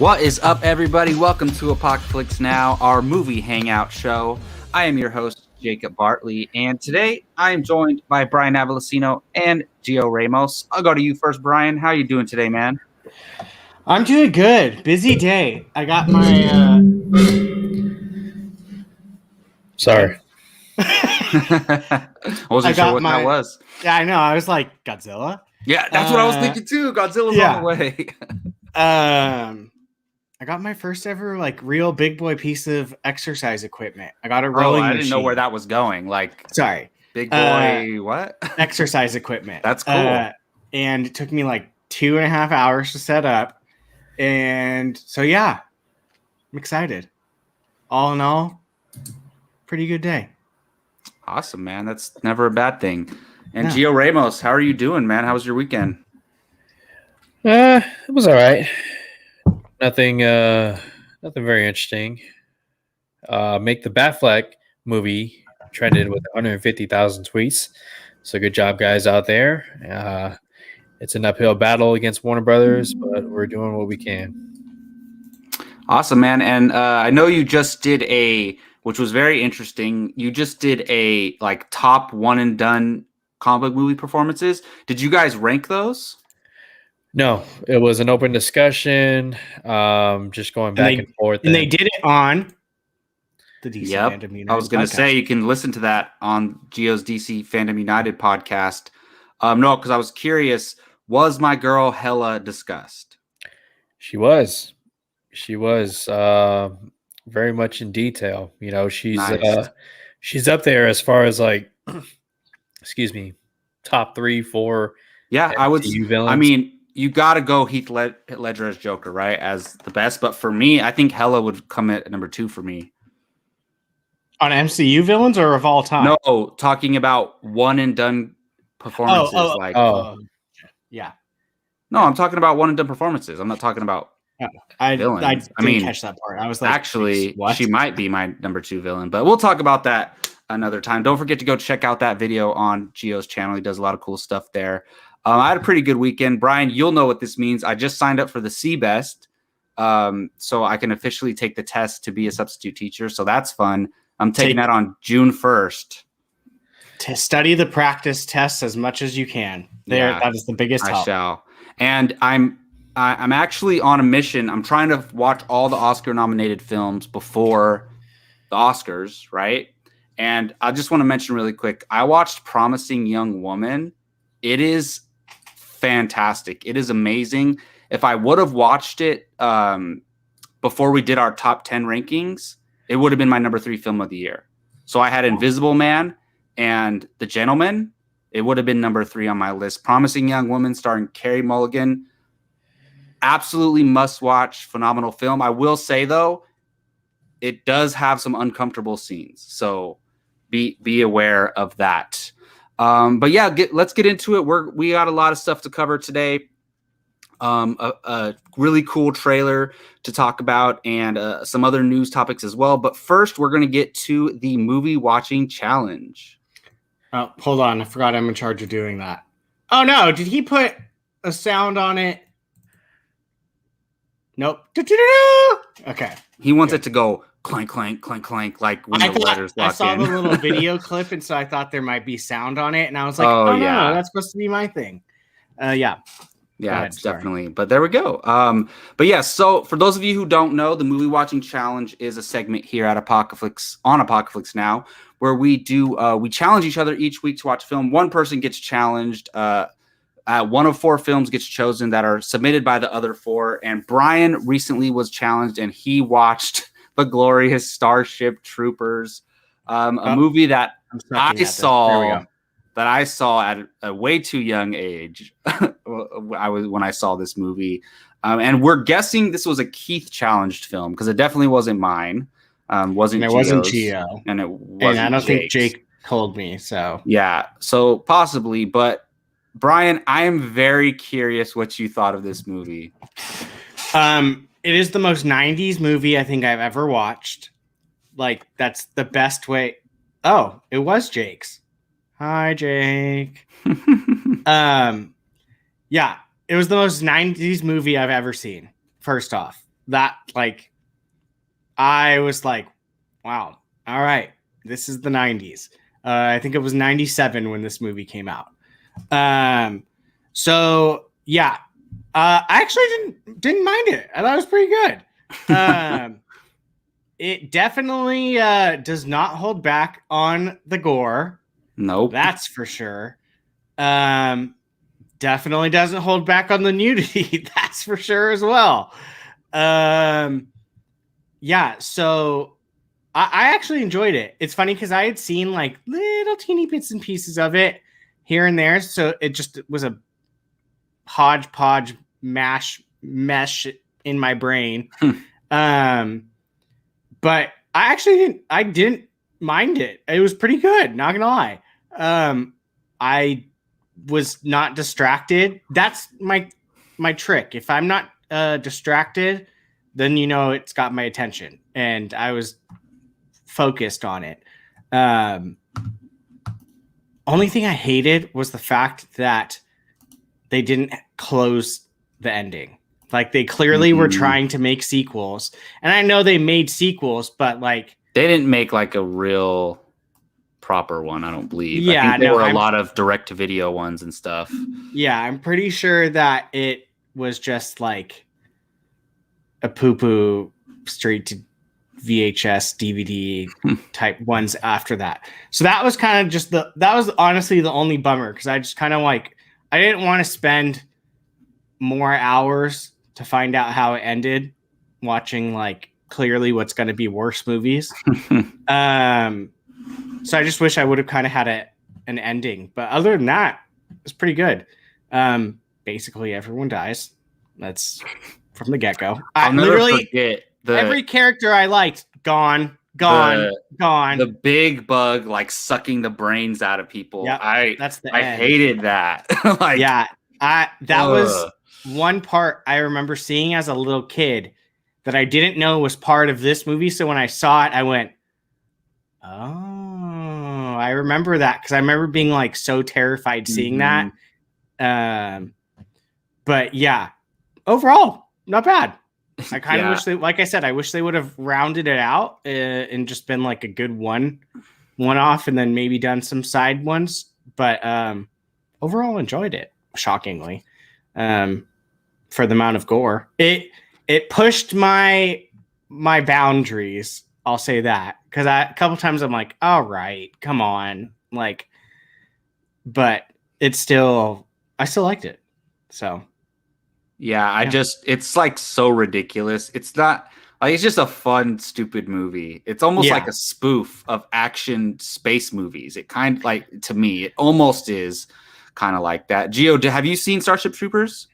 What is up, everybody? Welcome to Apocaflix Now, our movie hangout show. I am your host, Jacob Bartley, and today I am joined by Brian Avalosino and Gio Ramos. I'll go to you first, Brian. How are you doing today, man? I'm doing good. Busy day. I got my Sorry. I wasn't sure what that was. Yeah, I know. I was like, Godzilla? Yeah, that's what I was thinking too. Godzilla's on the way. I got my first ever real big boy piece of exercise equipment. I got a rowing machine. I didn't know where that was going. Sorry. Big boy what? Exercise equipment. That's cool. And it took me 2.5 hours to set up. And so, yeah, I'm excited. All in all, pretty good day. Awesome, man. That's never a bad thing. And Gio Ramos, how are you doing, man? How was your weekend? It was all right. Nothing very interesting. Make the Batfleck movie trended with 150,000 tweets. So good job, guys out there. It's an uphill battle against Warner Brothers, but we're doing what we can. Awesome, man. And I know you just did which was very interesting. You just did a top one and done comic book movie performances. Did you guys rank those? No, it was an open discussion, just going back and forth. And they did it on the DC Fandom United I was going to say, you can listen to that on Gio's DC Fandom United podcast. No, because I was curious, was my girl Hella discussed? She was very much in detail. You know, she's up there as far as excuse me, top 3, 4. Yeah, villains. I mean, you got to go Heath Ledger as Joker, right? As the best. But for me, I think Hella would come at number 2 for me. On MCU villains or of all time? No, talking about one and done performances. Yeah. No, I'm talking about one and done performances. I'm not talking about villains. I didn't catch that part. I was like, actually, what? She might be my number 2 villain, but we'll talk about that another time. Don't forget to go check out that video on Gio's channel. He does a lot of cool stuff there. I had a pretty good weekend. Brian, you'll know what this means. I just signed up for the CBEST, so I can officially take the test to be a substitute teacher. So that's fun. I'm taking that on June 1st. To study the practice tests as much as you can. That is the biggest help. I shall. And I'm actually on a mission. I'm trying to watch all the Oscar-nominated films before the Oscars, right? And I just want to mention really quick, I watched Promising Young Woman. It is fantastic. It is amazing. If I would have watched it before we did our top 10 rankings, it would have been my number 3 film of the year. So I had Invisible Man and The Gentleman. It would have been number 3 on my list. Promising Young Woman starring Carey Mulligan. Absolutely must watch, phenomenal film. I will say though, it does have some uncomfortable scenes. So be aware of that. But yeah, let's get into it. We got a lot of stuff to cover today. A really cool trailer to talk about and some other news topics as well. But first, we're going to get to the movie watching challenge. Oh, hold on. I forgot I'm in charge of doing that. Oh no, did he put a sound on it? Nope. Okay. He wants it to go clank, clank, clank, clank, like when the letters lock in. I saw the little video clip, and so I thought there might be sound on it, and I was like, oh yeah, no, that's supposed to be my thing. Yeah, it's definitely. But there we go. But yeah, so for those of you who don't know, the movie watching challenge is a segment here at Apocaflix on Apocaflix Now, where we challenge each other each week to watch a film. One person gets challenged. One of 4 films gets chosen that are submitted by the other 4. And Brian recently was challenged, and he watched The Glorious Starship Troopers, a movie that I saw at a way too young age. when I saw this movie, and we're guessing this was a Keith challenged film because it definitely wasn't mine. Wasn't Gio, and it wasn't. And I don't think Jake's. Jake told me. So yeah, so possibly, but Brian, I am very curious what you thought of this movie. It is the most 90s movie I think I've ever watched. That's the best way. Oh, it was Jake's. Hi, Jake. Yeah, it was the most 90s movie I've ever seen. First off, that like I was like, wow, all right, this is the 90s. I think it was 97 when this movie came out. So yeah, I actually didn't mind it. I thought it was pretty good. It definitely does not hold back on the gore. Nope. That's for sure. Definitely doesn't hold back on the nudity. That's for sure as well. Yeah, so I actually enjoyed it. It's funny because I had seen like little teeny bits and pieces of it here and there. So it just was a hodgepodge mesh in my brain. But I didn't mind it. It was pretty good, not gonna lie. I was not distracted. That's my trick. If I'm not distracted, then it's got my attention, and I was focused on it. Only thing I hated was the fact that they didn't close the ending. Like, they clearly were trying to make sequels, and I know they made sequels, but like they didn't make like a real proper one, I don't believe. Yeah, I think there were a lot of direct-to-video ones and stuff. Yeah, I'm pretty sure that it was just like a poo-poo straight to VHS, DVD type ones after that. So that was kind of just that was honestly the only bummer, because I just kind of like, I didn't want to spend more hours to find out how it ended watching like clearly what's going to be worse movies. So I just wish I would have kind of had an ending, but other than that, it's pretty good. Basically everyone dies. That's from the get-go. I'll never forget every character I liked gone. The big bug like sucking the brains out of people. Yep, I end. hated that. Like, yeah, that was one part I remember seeing as a little kid that I didn't know was part of this movie. So when I saw it, I went, "Oh, I remember that," because I remember being like so terrified seeing that. But yeah, overall, not bad. I kind of wish like I said, I wish they would have rounded it out and just been like a good one-off, and then maybe done some side ones. But overall, enjoyed it. Shockingly, for the amount of gore, it pushed my boundaries. I'll say that, because a couple times I'm like, all right, come on, like, but I still liked it. So. Yeah, it's like so ridiculous. It's not like, it's just a fun, stupid movie. It's almost like a spoof of action space movies. It kind of like, to me, it almost is kind of like that. Gio, have you seen Starship Troopers?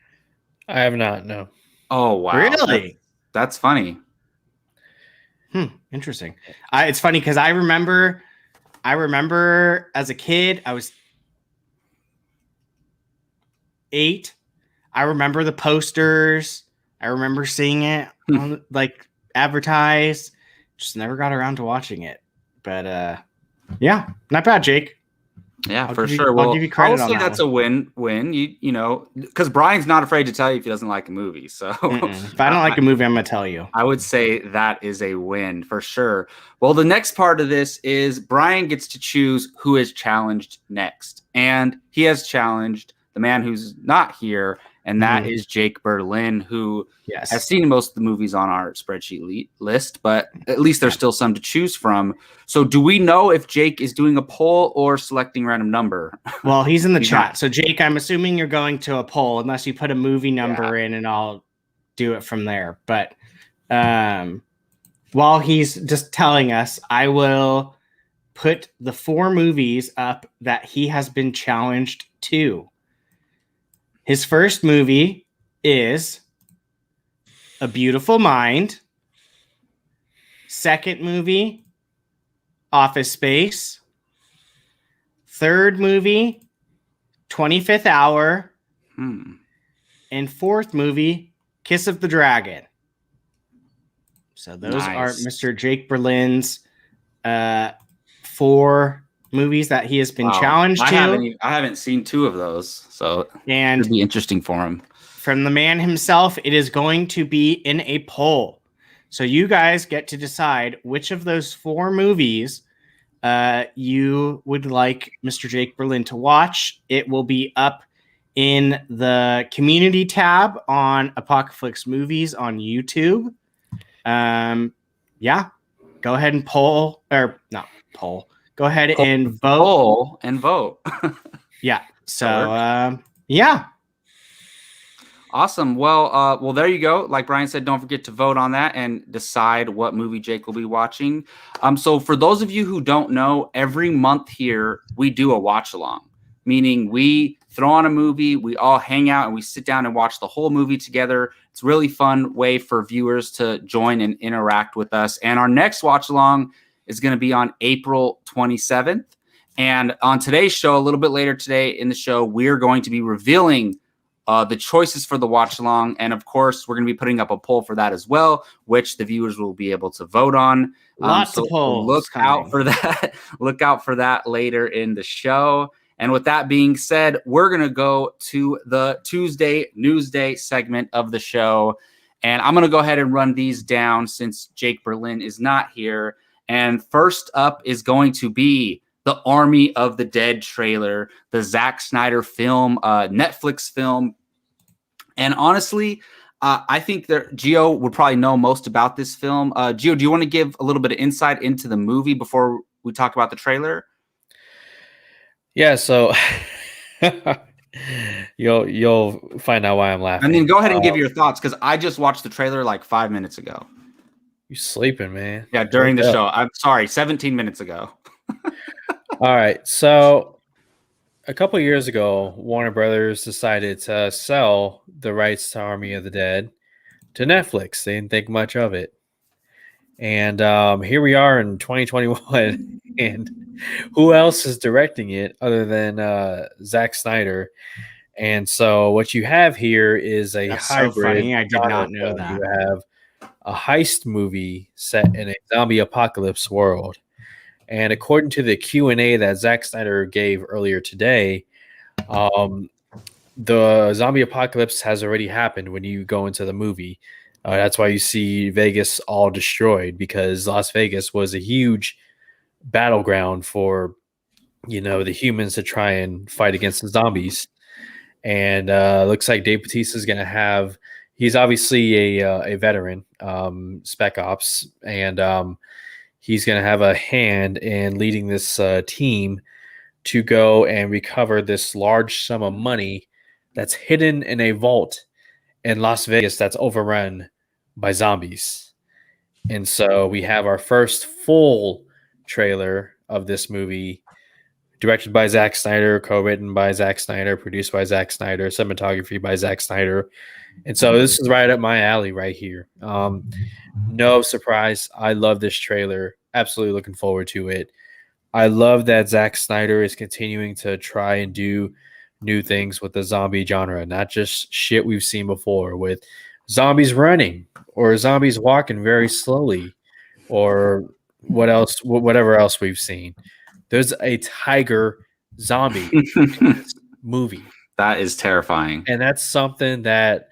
I have not, no. Oh, wow. Really? That's funny. Interesting. It's funny because I remember as a kid, I was 8. I remember the posters. I remember seeing it on like advertised. Just never got around to watching it. But yeah, not bad, Jake. Yeah, for sure. I'll give you credit on that. That's a win. You know, because Brian's not afraid to tell you if he doesn't like a movie. So if I don't like a movie, I'm gonna tell you. I would say that is a win for sure. Well, the next part of this is Brian gets to choose who is challenged next, and he has challenged the man who's not here, and that is Jake Berlin, who has seen most of the movies on our spreadsheet list, but at least there's still some to choose from. So do we know if Jake is doing a poll or selecting random number? Well, he's in the chat. So Jake, I'm assuming you're going to a poll unless you put a movie number in, and I'll do it from there. But while he's just telling us, I will put the 4 movies up that he has been challenged to. His first movie is A Beautiful Mind. Second movie, Office Space. Third movie, 25th Hour. And fourth movie, Kiss of the Dragon. So those are Mr. Jake Berlin's 4 movies that he has been challenged to. I haven't seen 2 of those, so and it'd be interesting for him. from the man himself. It is going to be in a poll. So you guys get to decide which of those 4 movies you would like Mr. Jake Berlin to watch. It will be up in the community tab on Apocaflix Movies on YouTube. Yeah, go ahead and poll, or not poll. Go ahead and vote. Poll and vote. Yeah. So yeah. Awesome. Well, there you go. Like Brian said, don't forget to vote on that and decide what movie Jake will be watching. So for those of you who don't know, every month here we do a watch along, meaning we throw on a movie, we all hang out and we sit down and watch the whole movie together. It's a really fun way for viewers to join and interact with us. And our next watch along is going to be on April 27th. And on today's show, a little bit later today in the show, we're going to be revealing the choices for the watch along. And of course, we're going to be putting up a poll for that as well, which the viewers will be able to vote on. Lots of polls. Look out for that. Look out for that later in the show. And with that being said, we're going to go to the Tuesday Newsday segment of the show. And I'm going to go ahead and run these down since Jake Berlin is not here. And first up is going to be the Army of the Dead trailer, the Zack Snyder film, Netflix film. And honestly, I think that Gio would probably know most about this film. Gio, do you want to give a little bit of insight into the movie before we talk about the trailer? Yeah, so you'll find out why I'm laughing. And then go ahead and give your thoughts, because I just watched the trailer like 5 minutes ago. You sleeping, man? Yeah, during the show. I'm sorry, 17 minutes ago. All right, so a couple years ago, Warner Brothers decided to sell the rights to Army of the Dead to Netflix. They didn't think much of it. And here we are in 2021, and who else is directing it other than Zack Snyder? And so what you have here is a That's hybrid. so funny. I did not know that. You have a heist movie set in a zombie apocalypse world. And according to the Q&A that Zack Snyder gave earlier today, the zombie apocalypse has already happened when you go into the movie. That's why you see Vegas all destroyed, because Las Vegas was a huge battleground for, the humans to try and fight against the zombies. And looks like Dave Bautista is going to have, he's obviously a veteran, Spec Ops, and he's going to have a hand in leading this team to go and recover this large sum of money that's hidden in a vault in Las Vegas that's overrun by zombies. And so we have our first full trailer of this movie, directed by Zack Snyder, co-written by Zack Snyder, produced by Zack Snyder, cinematography by Zack Snyder. And so this is right up my alley right here. No surprise. I love this trailer. Absolutely looking forward to it. I love that Zack Snyder is continuing to try and do new things with the zombie genre, not just shit we've seen before with zombies running or zombies walking very slowly or whatever else we've seen. There's a tiger zombie in this movie. That is terrifying. And that's something that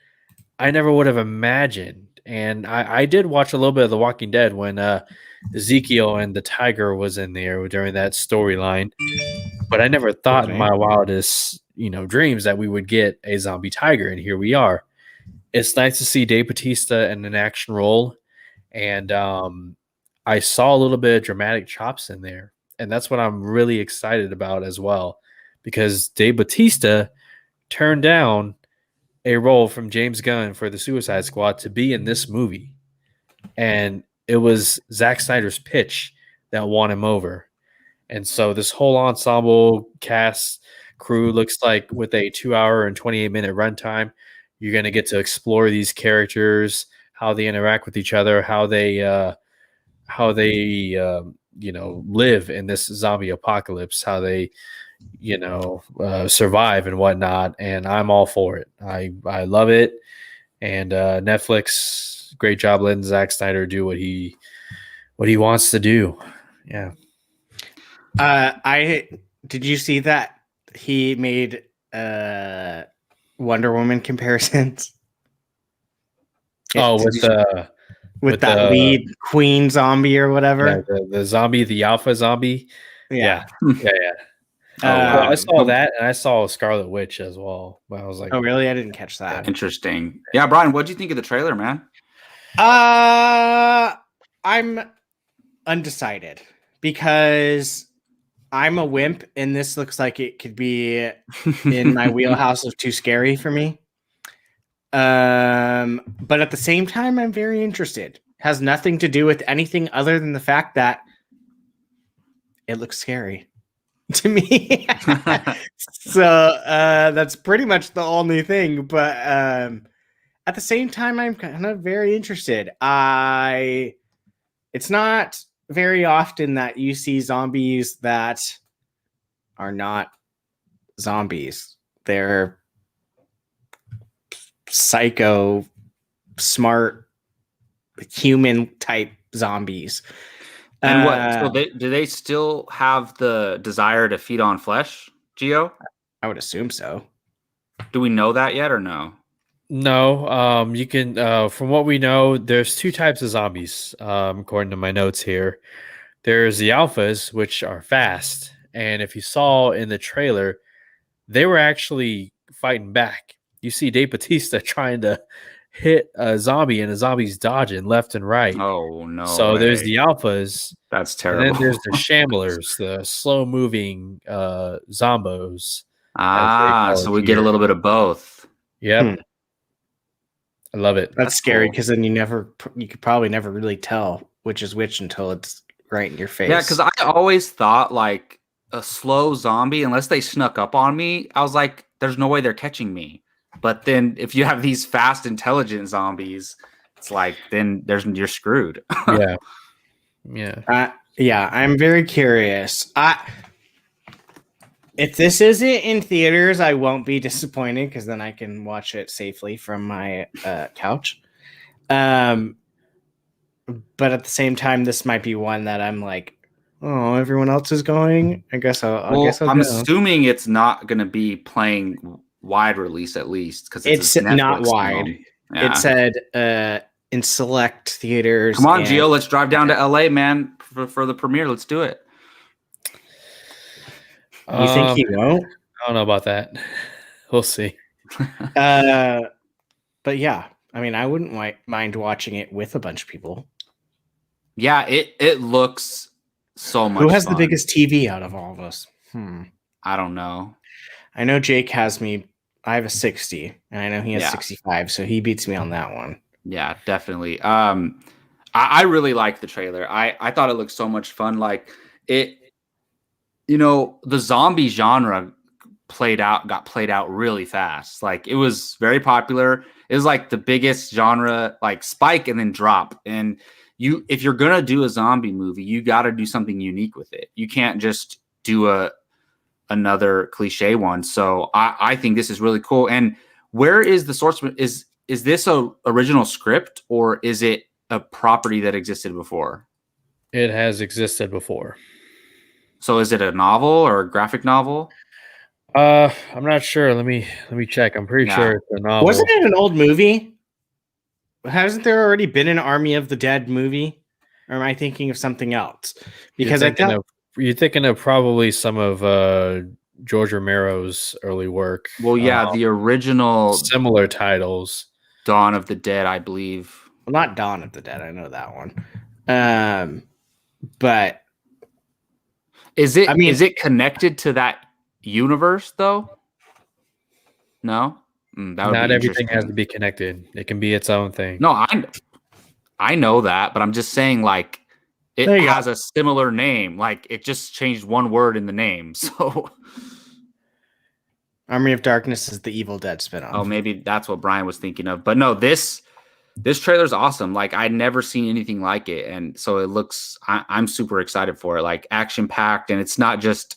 I never would have imagined. And I did watch a little bit of The Walking Dead when Ezekiel and the tiger was in there during that storyline. But I never thought in my wildest, dreams that we would get a zombie tiger. And here we are. It's nice to see Dave Bautista in an action role. And I saw a little bit of dramatic chops in there. And that's what I'm really excited about as well. Because Dave Bautista turned down a role from James Gunn for the Suicide Squad to be in this movie. And it was Zack Snyder's pitch that won him over. And so this whole ensemble cast crew looks like with a 2-hour and 28-minute runtime, you're going to get to explore these characters, how they interact with each other, how they live in this zombie apocalypse, how they survive and whatnot. And I'm all for it. I love it. And Netflix, great job letting Zack Snyder do what he wants to do. Yeah. Did you see that he made Wonder Woman comparisons. Oh, with that lead queen zombie or whatever. Yeah, the zombie, the alpha zombie. Yeah. Yeah. wow. I saw that, and I a Scarlet Witch as well. But I was like, oh, really? I didn't catch that. Interesting. Yeah, Brian, what do you think of the trailer, man? I'm undecided because I'm a wimp, and this looks like it could be in my wheelhouse of too scary for me. But at the same time, I'm very interested. Has nothing to do with anything other than the fact that it looks scary to me. So that's pretty much the only thing. But at the same time, I'm kind of very interested. It's not very often that you see zombies that are not zombies. They're psycho, smart, human type zombies. And so do they still have the desire to feed on flesh, Gio? I would assume so. Do we know that yet or no? No. You can, from what we know, there's two types of zombies, according to my notes here. There's the alphas, which are fast. And if you saw in the trailer, they were actually fighting back. You see Dave Bautista trying to hit a zombie, and the zombie's dodging left and right. Oh, no. So there's the alphas. That's terrible. And then there's the shamblers, the slow-moving zombos. So we get a little bit of both. Yep. I love it. That's scary because then you could probably never really tell which is which until it's right in your face. Yeah, because I always thought like a slow zombie, unless they snuck up on me, I was like, there's no way they're catching me. But then if you have these fast, intelligent zombies, it's like then you're screwed. Yeah. I'm very curious. If this isn't in theaters, I won't be disappointed because then I can watch it safely from my couch. But at the same time, this might be one that I'm like, oh, everyone else is going. I guess I'll I'm go. assuming it's not going to be playing wide release at least because it's not wide. Yeah. It said in select theaters. Come on, Gio, let's drive down to LA, man, for the premiere. Let's do it. You think he won't? I don't know about that. We'll see. But yeah, I mean, I wouldn't mind watching it with a bunch of people. Yeah, it looks so much. Who has fun. the biggest TV out of all of us? I don't know. I know Jake has me. I have a 60, and I know he has 65, so he beats me on that one. Yeah, definitely. I really liked the trailer. I thought it looked so much fun. Like it, the zombie genre got played out really fast. Like it was very popular. It was like the biggest genre, like spike and then drop. And if you're gonna do a zombie movie, you got to do something unique with it. You can't just do another cliche one. So I think this is really cool. And where is the source? Is this a original script or is it a property that existed before? It has existed before. So is it a novel or a graphic novel? I'm not sure. Let me check. I'm pretty sure it's a novel. Wasn't it an old movie? Hasn't there already been an Army of the Dead movie? Or am I thinking of something else? Because you're thinking of probably some of George Romero's early work. Well, yeah, the original similar titles. Dawn of the Dead, I believe. Well, not Dawn of the Dead. I know that one. But is it connected to that universe though? No. Not everything has to be connected. It can be its own thing. No, I know that, but I'm just saying like it has a similar name. Like it just changed one word in the name. So Army of Darkness is the Evil Dead spinoff. Oh, maybe that's what Brian was thinking of. But no, this trailer's awesome. Like I'd never seen anything like it. And so it looks, I'm super excited for it. Like action packed. And it's not just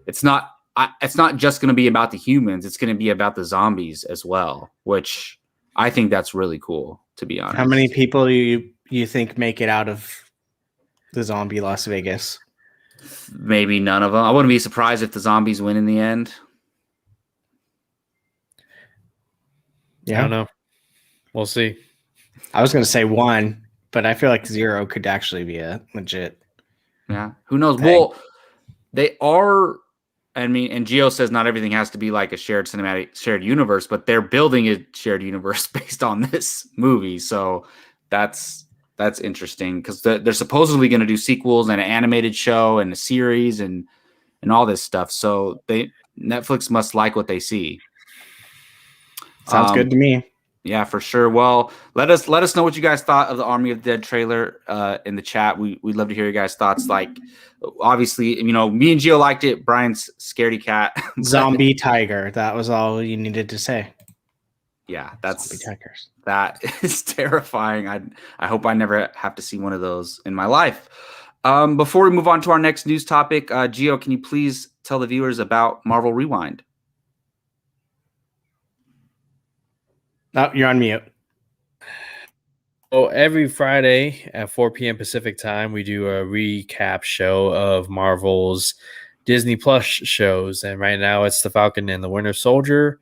going to be about the humans. It's going to be about the zombies as well, which I think that's really cool, to be honest. How many people do you think make it out of the zombie Las Vegas? Maybe none of them. I wouldn't be surprised if the zombies win in the end. I don't know. We'll see. I was going to say 1, but I feel like 0 could actually be a legit. Yeah. Who knows? Thing. Well, they are. I mean, and Gio says not everything has to be like a shared universe, but they're building a shared universe based on this movie. So that's interesting because they're supposedly going to do sequels and an animated show and a series and all this stuff. So Netflix must like what they see. Sounds good to me. Yeah, for sure. Well, let us know what you guys thought of the Army of the Dead trailer in the chat. We'd love to hear your guys' thoughts. Like, obviously, me and Gio liked it. Brian's scaredy cat. Zombie tiger. That was all you needed to say. Yeah, zombie tigers. That is terrifying. I hope I never have to see one of those in my life. Before we move on to our next news topic, Gio, can you please tell the viewers about Marvel Rewind? Oh, you're on mute. So every Friday at 4 p.m. Pacific time, we do a recap show of Marvel's Disney Plus shows. And right now it's The Falcon and the Winter Soldier.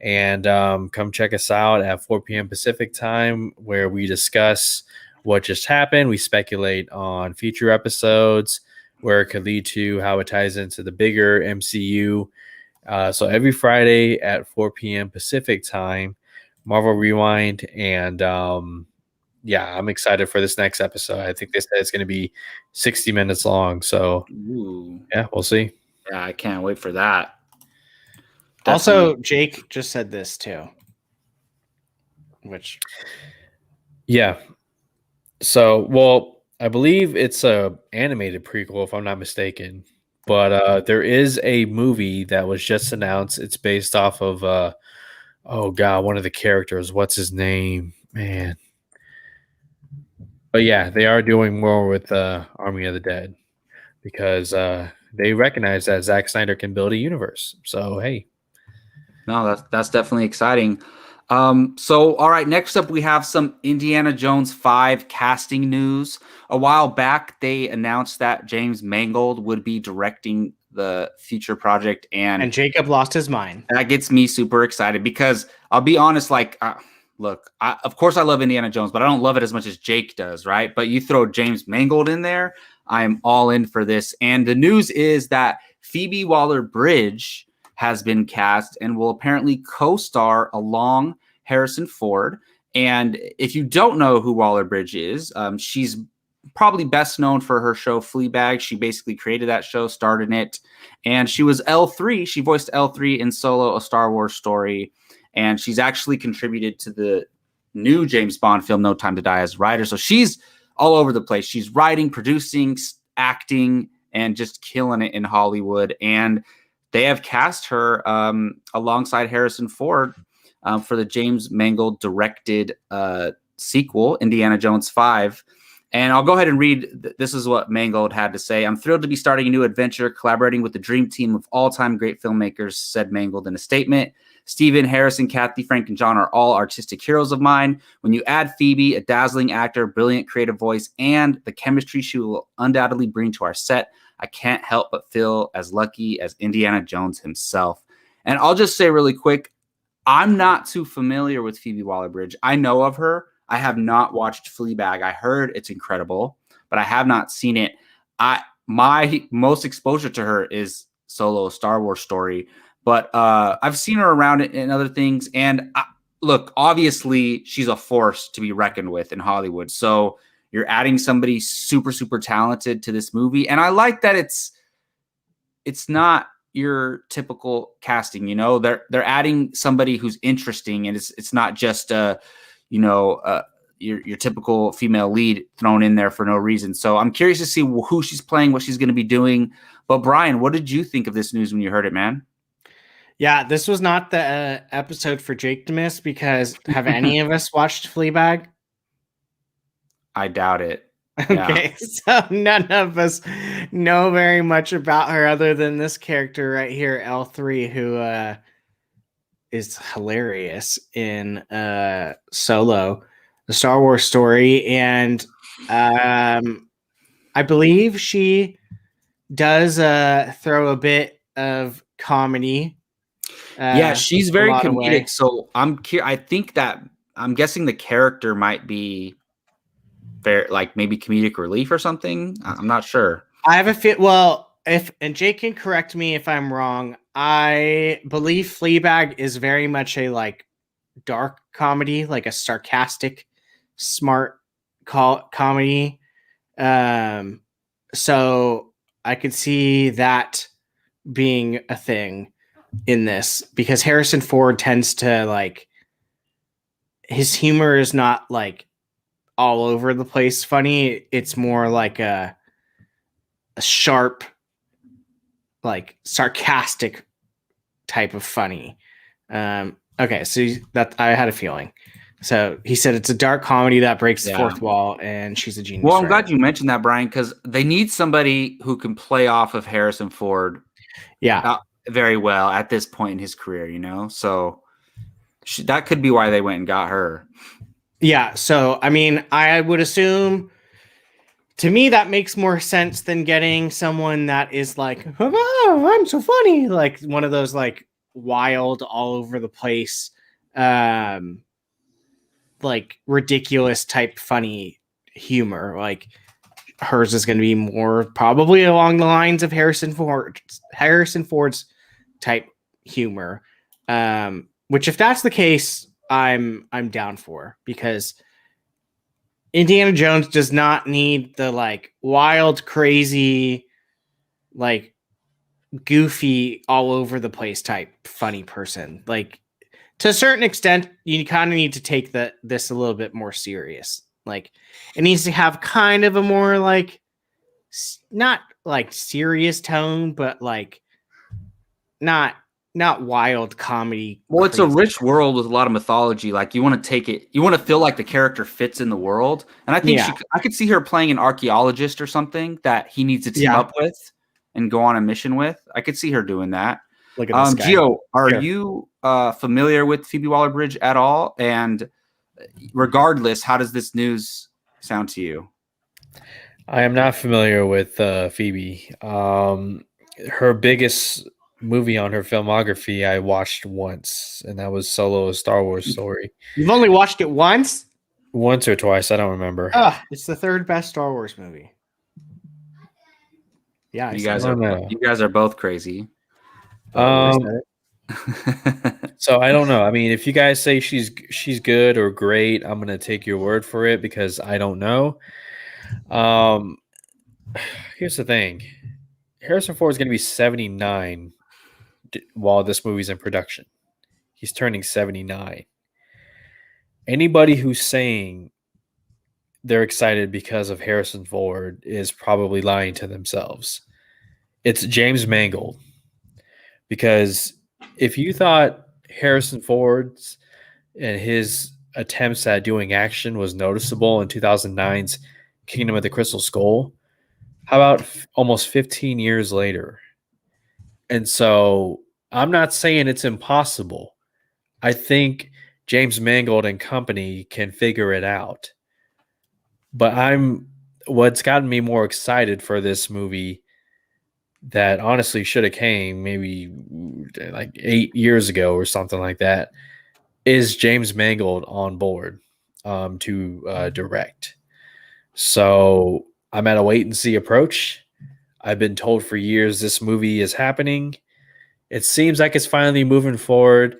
And come check us out at 4 p.m. Pacific time, where we discuss what just happened. We speculate on future episodes, where it could lead to, how it ties into the bigger MCU. So every Friday at 4 p.m. Pacific time, Marvel Rewind. And yeah, I'm excited for this next episode. I think they said it's going to be 60 minutes long. So yeah, we'll see. Yeah, I can't wait for that. Also, Jake just said this too. Which, yeah. So, well, I believe it's a animated prequel, if I'm not mistaken. But there is a movie that was just announced. It's based off of, oh god, one of the characters. What's his name, man? But yeah, they are doing more with Army of the Dead because they recognize that Zack Snyder can build a universe. So hey. No, that's definitely exciting. So, all right, next up we have some Indiana Jones 5 casting news. A while back, they announced that James Mangold would be directing the future project, and Jacob lost his mind. That gets me super excited because I'll be honest, like, look, of course I love Indiana Jones, but I don't love it as much as Jake does, right? But you throw James Mangold in there, I'm all in for this. And the news is that Phoebe Waller-Bridge has been cast and will apparently co-star along Harrison Ford. And if you don't know who Waller-Bridge is, she's probably best known for her show Fleabag. She basically created that show, starred in it, and she was L3. She voiced L3 in Solo: A Star Wars Story, and she's actually contributed to the new James Bond film No Time to Die as a writer. So she's all over the place. She's writing, producing, acting, and just killing it in Hollywood. And they have cast her alongside Harrison Ford for the James Mangold directed sequel, Indiana Jones 5. And I'll go ahead and read. This is what Mangold had to say. "I'm thrilled to be starting a new adventure, collaborating with the dream team of all-time great filmmakers," said Mangold in a statement. "Stephen, Harrison, Kathy, Frank, and John are all artistic heroes of mine. When you add Phoebe, a dazzling actor, brilliant creative voice, and the chemistry she will undoubtedly bring to our set, I can't help but feel as lucky as Indiana Jones himself." And I'll just say really quick, I'm not too familiar with Phoebe Waller-Bridge. I know of her. I have not watched Fleabag. I heard it's incredible, but I have not seen it. My most exposure to her is Solo: A Star Wars Story, but I've seen her around in other things. And look, obviously, she's a force to be reckoned with in Hollywood. So you're adding somebody super, super talented to this movie, and I like that it's not your typical casting. You know, they're adding somebody who's interesting, and it's not just your typical female lead thrown in there for no reason. So I'm curious to see who she's playing, what she's going to be doing. But Brian, what did you think of this news when you heard it, man? Yeah, this was not the episode for Jake to miss, because have any of us watched Fleabag? I doubt it. Okay, so none of us know very much about her other than this character right here, L3, who is hilarious in Solo: The Star Wars Story. And I believe she does throw a bit of comedy Yeah, she's very lot of comedic. way. So I think that I'm guessing the character might be fair, like maybe comedic relief or something. I'm not sure. I have a fit. Well, and Jake can correct me if I'm wrong. I believe Fleabag is very much a like dark comedy, like a sarcastic, smart comedy. So I could see that being a thing in this because Harrison Ford tends to like his humor is not like all over the place funny. It's more like a sharp, like sarcastic type of funny. Okay, so that I had a feeling. So he said it's a dark comedy that breaks the fourth wall, and she's a genius. Well, I'm glad you mentioned that, Brian, because they need somebody who can play off of Harrison Ford, very well at this point in his career. You know, so that could be why they went and got her. Yeah. So I mean, I would assume. To me, that makes more sense than getting someone that is like, oh, I'm so funny, like one of those like wild, all over the place, like ridiculous type funny humor. Like hers is going to be more probably along the lines of Harrison Ford's type humor. Which, if that's the case, I'm down for, because Indiana Jones does not need the like wild, crazy, like goofy, all over the place type funny person. Like to a certain extent, you kind of need to take this a little bit more serious. Like it needs to have kind of a more like not like serious tone, but like not wild comedy. Well, it's a rich world with a lot of mythology. Like you want to take it, you want to feel like the character fits in the world. And I think I could see her playing an archaeologist or something that he needs to team up with and go on a mission with. I could see her doing that. Look at this guy. Gio, are you familiar with Phoebe Waller-Bridge at all? And regardless, how does this news sound to you? I am not familiar with Phoebe. Her biggest movie on her filmography I watched once, and that was Solo: A Star Wars Story. You've only watched it once or twice, I don't remember. It's the third best Star Wars movie. Yeah, you guys are both crazy. So I don't know. I mean, if you guys say she's good or great, I'm gonna take your word for it because I don't know. Here's the thing: Harrison Ford is gonna be 79 while this movie's in production. He's turning 79. Anybody who's saying they're excited because of Harrison Ford is probably lying to themselves. It's James Mangold. Because if you thought Harrison Ford's and his attempts at doing action was noticeable in 2009's Kingdom of the Crystal Skull, how about almost 15 years later? And so I'm not saying it's impossible. I think James Mangold and company can figure it out. But what's gotten me more excited for this movie that honestly should have came maybe like 8 years ago or something like that is James Mangold on board to direct. So I'm at a wait and see approach. I've been told for years this movie is happening. It seems like it's finally moving forward.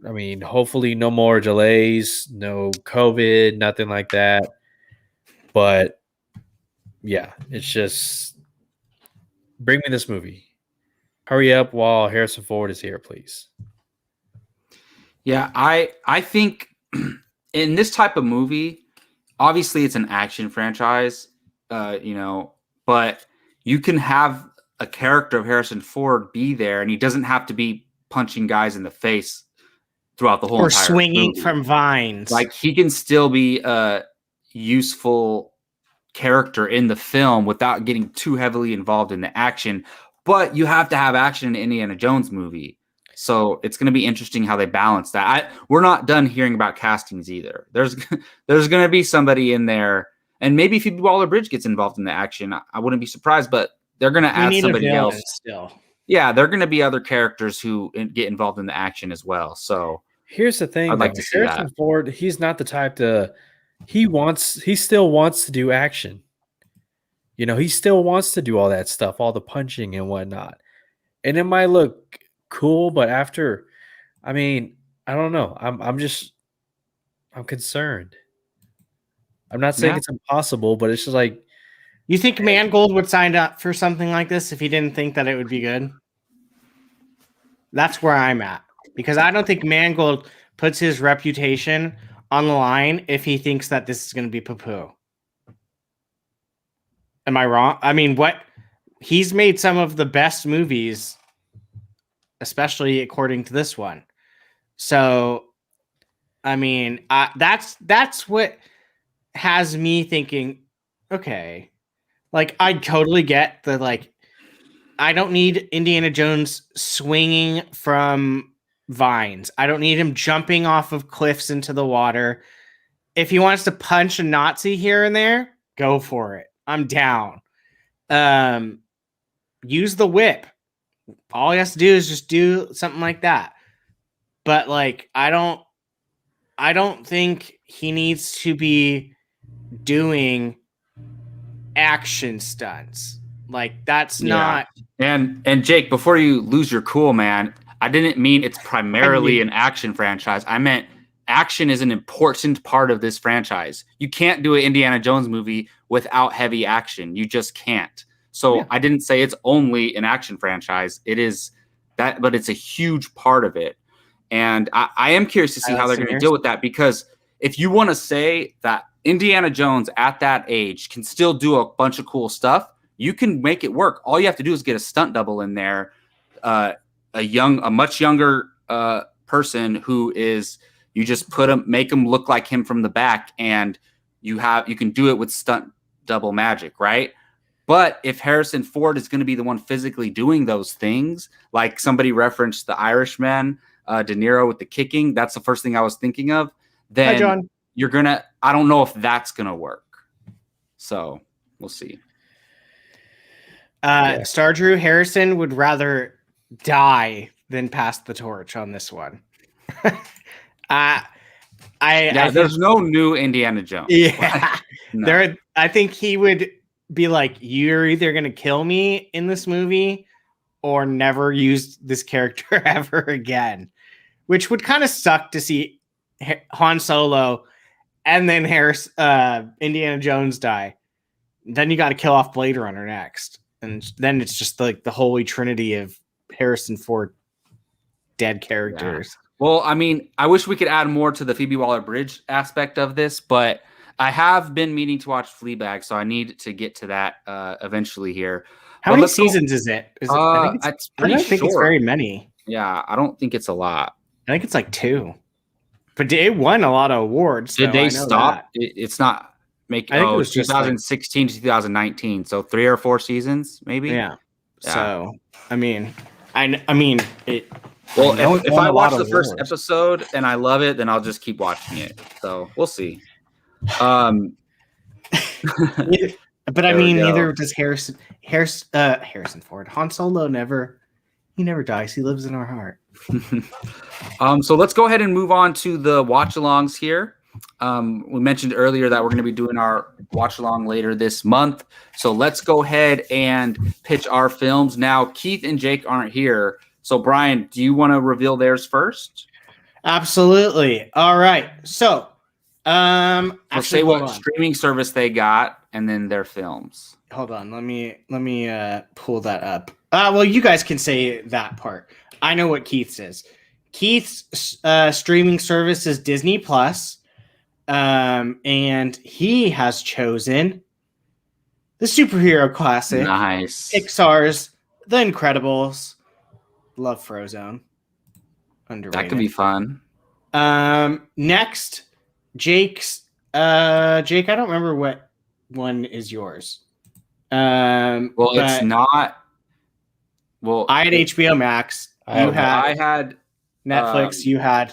I mean, hopefully no more delays, no COVID, nothing like that. But yeah, it's just bring me this movie. Hurry up while Harrison Ford is here, please. Yeah, I think in this type of movie, obviously it's an action franchise, but you can have a character of Harrison Ford be there, and he doesn't have to be punching guys in the face throughout the whole or entire swinging movie. From vines. Like he can still be a useful character in the film without getting too heavily involved in the action. But you have to have action in an Indiana Jones movie. So it's going to be interesting how they balance that. We're not done hearing about castings either. There's going to be somebody in there, and maybe Phoebe Waller-Bridge gets involved in the action. I wouldn't be surprised, but they're going to add somebody else. Still, Yeah, there are going to be other characters who get involved in the action as well. So Here's the thing, I'd like though. to see Harrison that. Ford, he's not the type to. He still wants to do action. You know, he still wants to do all that stuff, all the punching and whatnot. And it might look cool, but after, I mean, I don't know. I'm concerned. I'm not saying Yeah. it's impossible, but it's just like, You think Mangold would sign up for something like this if he didn't think that it would be good? That's where I'm at. Because I don't think Mangold puts his reputation on the line if he thinks that this is going to be poo-poo. Am I wrong? I mean, he's made some of the best movies, especially according to this one. So, I mean, that's what has me thinking, okay, like I totally get the like, I don't need Indiana Jones swinging from vines. I don't need him jumping off of cliffs into the water. If he wants to punch a Nazi here and there, go for it. I'm down. Use the whip. All he has to do is just do something like that. But like, I don't think he needs to be doing action stunts. Like that's not. And Jake, before you lose your cool, man, I didn't mean it's primarily an action franchise. I meant action is an important part of this franchise. You can't do an Indiana Jones movie without heavy action. You just can't. So Yeah. I didn't say it's only an action franchise. It is that, but it's a huge part of it. And I am curious to see how they're going to deal with that, because if you want to say that Indiana Jones at that age can still do a bunch of cool stuff, you can make it work. All you have to do is get a stunt double in there, a much younger person who is, you just make him look like him from the back, and you can do it with stunt double magic, right? But if Harrison Ford is going to be the one physically doing those things, like somebody referenced The Irishman, De Niro with the kicking, that's the first thing I was thinking of. Then Hi, John. I don't know if that's gonna work. So we'll see. Star Drew Harrison would rather die than pass the torch on this one. There's no new Indiana Jones. Yeah, No. I think he would be like, "You're either gonna kill me in this movie, or never use this character ever again," which would kind of suck to see Han Solo and then Indiana Jones die. Then you got to kill off Blade Runner next, and then it's just like the holy trinity of Harrison Ford dead characters. Yeah. Well, I mean, I wish we could add more to the Phoebe Waller-Bridge aspect of this, but I have been meaning to watch Fleabag, so I need to get to that eventually here. How many seasons is it? I don't think it's very many. Yeah, I don't think it's a lot. I think it's like 2. But it won a lot of awards. Did they stop? It's not making. I think it was 2016 to 2019, so 3 or 4 seasons, maybe. Yeah. So I mean it. Well, if I watch the first episode and I love it, then I'll just keep watching it. So we'll see. But I mean, neither does Harrison Ford. Han Solo never dies. He lives in our heart. So let's go ahead and move on to the watch-alongs here. We mentioned earlier that we're going to be doing our watch-along later this month. So let's go ahead and pitch our films. Now, Keith and Jake aren't here. So, Brian, do you want to reveal theirs first? Absolutely. All right. So, We'll say what streaming service they got and then their films. Hold on. Let me pull that up. Well, you guys can say that part. I know what Keith says. Keith's streaming service is Disney Plus, and he has chosen the superhero classic, nice, Pixar's The Incredibles. Love Frozone. Underrated. That could be fun. Next, Jake's. Jake, I don't remember what one is yours. It's not. Well, I had HBO Max. I had Netflix. You had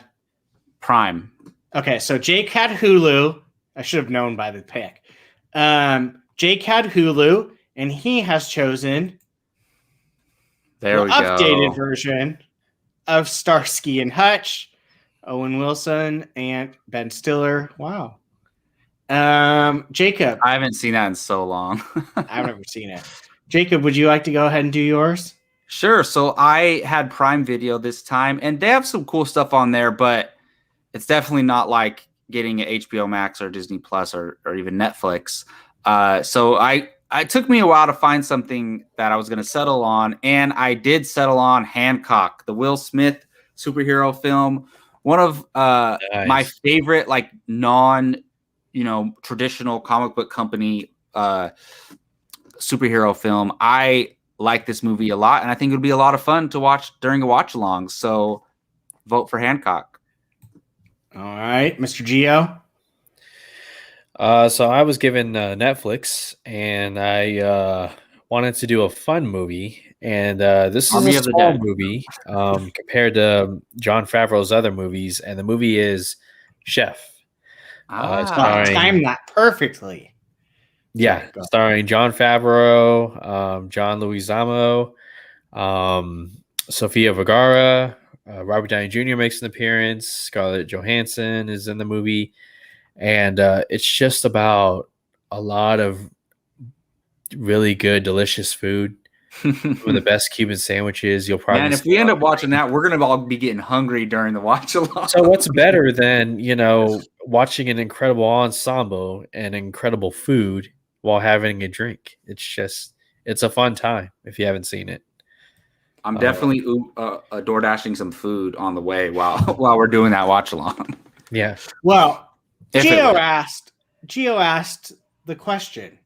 Prime. Okay, so Jake had Hulu. I should have known by the pick. Jake had Hulu, and he has chosen There we updated go. version of Starsky and Hutch, Owen Wilson and Ben Stiller. Wow. Jacob, I haven't seen that in so long. I've never seen it. Jacob, would you like to go ahead and do yours? Sure. So I had Prime Video this time, and they have some cool stuff on there, but it's definitely not like getting an HBO Max or Disney Plus or even Netflix. So it took me a while to find something that I was going to settle on, and I did settle on Hancock, the Will Smith superhero film. One of my favorite, like traditional comic book company superhero film. I like this movie a lot, and I think it would be a lot of fun to watch during a watch along. So vote for Hancock. All right, Mr. Geo. So I was given Netflix, and I wanted to do a fun movie, and this Army is a of the small Dead. movie compared to Jon Favreau's other movies, and the movie is Chef. Starring- Timed that perfectly. Yeah, Sorry, go. starring Jon Favreau, John Leguizamo, Sofia Vergara, Robert Downey Jr. makes an appearance. Scarlett Johansson is in the movie, and it's just about a lot of really good, delicious food. Some of the best Cuban sandwiches you'll probably. Man, if we end up watching that, we're gonna all be getting hungry during the watch along. So what's better than watching an incredible ensemble and incredible food while having a drink? It's a fun time if you haven't seen it. I'm definitely door dashing some food on the way while we're doing that watch along. Yeah. Well, If it Geo would. asked the question,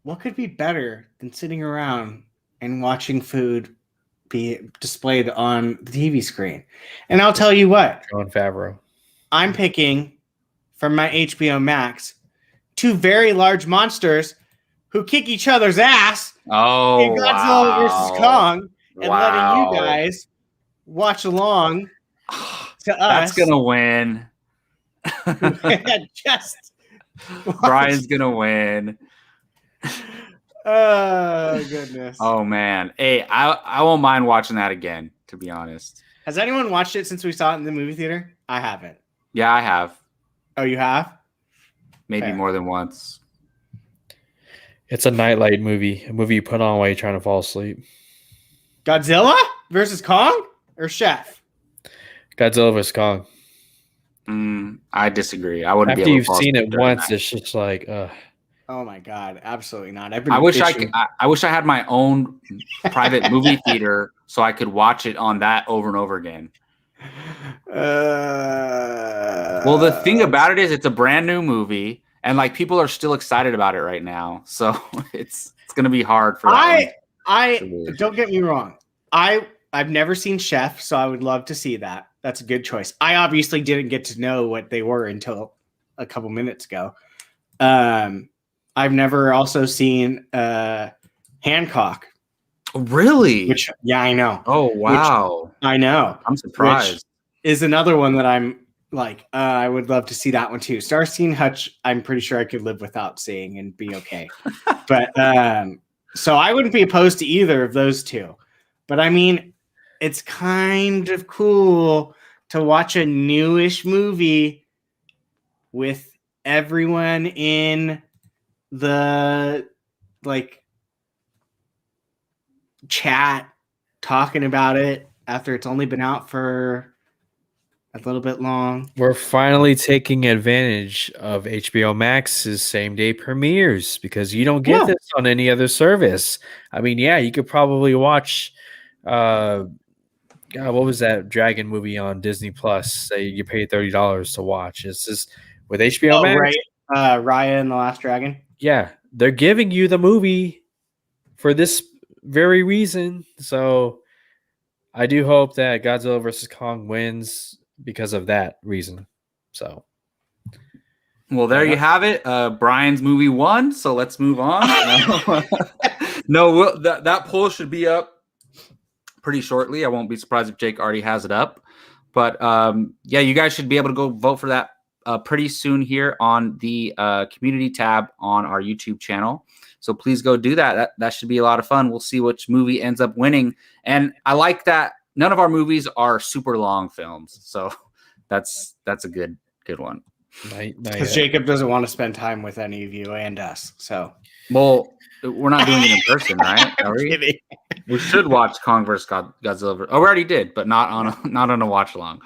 what could be better than sitting around and watching food be displayed on the TV screen? And I'll tell you what, Jon Favreau. I'm picking from my HBO Max two very large monsters who kick each other's ass Oh, in Godzilla versus Kong, and letting you Wow. guys watch along to us. That's gonna win. Just Brian's gonna win. oh goodness. Oh man. Hey, I won't mind watching that again, to be honest. Has anyone watched it since we saw it in the movie theater? I haven't. Yeah, I have. Oh, you have? Maybe Fair. more than once. It's a nightlight movie, a movie you put on while you're trying to fall asleep. Godzilla versus Kong or Chef? Godzilla vs. Kong. I disagree. I wouldn't After be able you've to fall seen asleep it during once, that. it's just like, Oh my god, absolutely not. I wish I wish I had my own private movie theater so I could watch it on that over and over again. Well, the thing about it is it's a brand new movie, and like people are still excited about it right now. So it's gonna be hard for that. I don't get me wrong. I've never seen Chef, so I would love to see that. That's a good choice. I obviously didn't get to know what they were until a couple minutes ago. I've never also seen Hancock. Really? Which, yeah, I know. Oh wow! I know. I'm surprised. Which is another one that I'm like, I would love to see that one too. Starsky and Hutch, I'm pretty sure I could live without seeing and be okay. But so I wouldn't be opposed to either of those two. But I mean, it's kind of cool to watch a newish movie with everyone in the chat talking about it after it's only been out for a little bit long. we're finally taking advantage of HBO Max's same day premieres because you don't get this on any other service. I mean, yeah, you could probably watch God, what was that dragon movie on Disney Plus? Say you pay $30 to watch. It's just with HBO Max. Right. Raya and the Last Dragon. Yeah, they're giving you the movie for this very reason. So I do hope that Godzilla vs. Kong wins because of that reason. So, Well, there you have it. Brian's movie won, so let's move on. No, that poll should be up pretty shortly. I won't be surprised if Jake already has it up. But yeah, you guys should be able to go vote for that pretty soon here on the community tab on our YouTube channel. So please go do that. That should be a lot of fun. We'll see which movie ends up winning. And I like that none of our movies are super long films. So that's a good one. Because Jacob doesn't want to spend time with any of you and us. So, well, we're not doing it in person, right? I'm kidding. We should watch Kong vs. Godzilla. Oh, we already did, but not on a watch along.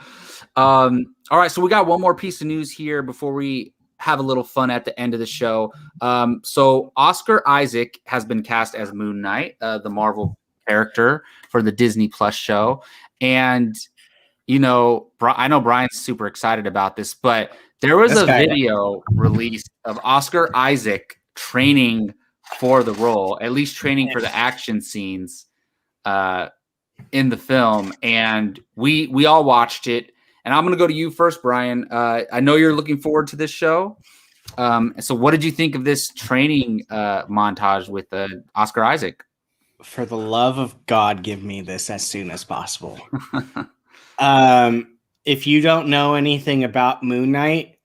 All right, so we got one more piece of news here before we have a little fun at the end of the show. So Oscar Isaac has been cast as Moon Knight, the Marvel character for the Disney Plus show, and I know Brian's super excited about this, but there was a video released of Oscar Isaac training for the role, at least training for the action scenes in the film. And we all watched it. And I'm going to go to you first, Brian. I know you're looking forward to this show. So what did you think of this training montage with Oscar Isaac? For the love of God, give me this as soon as possible. If you don't know anything about Moon Knight,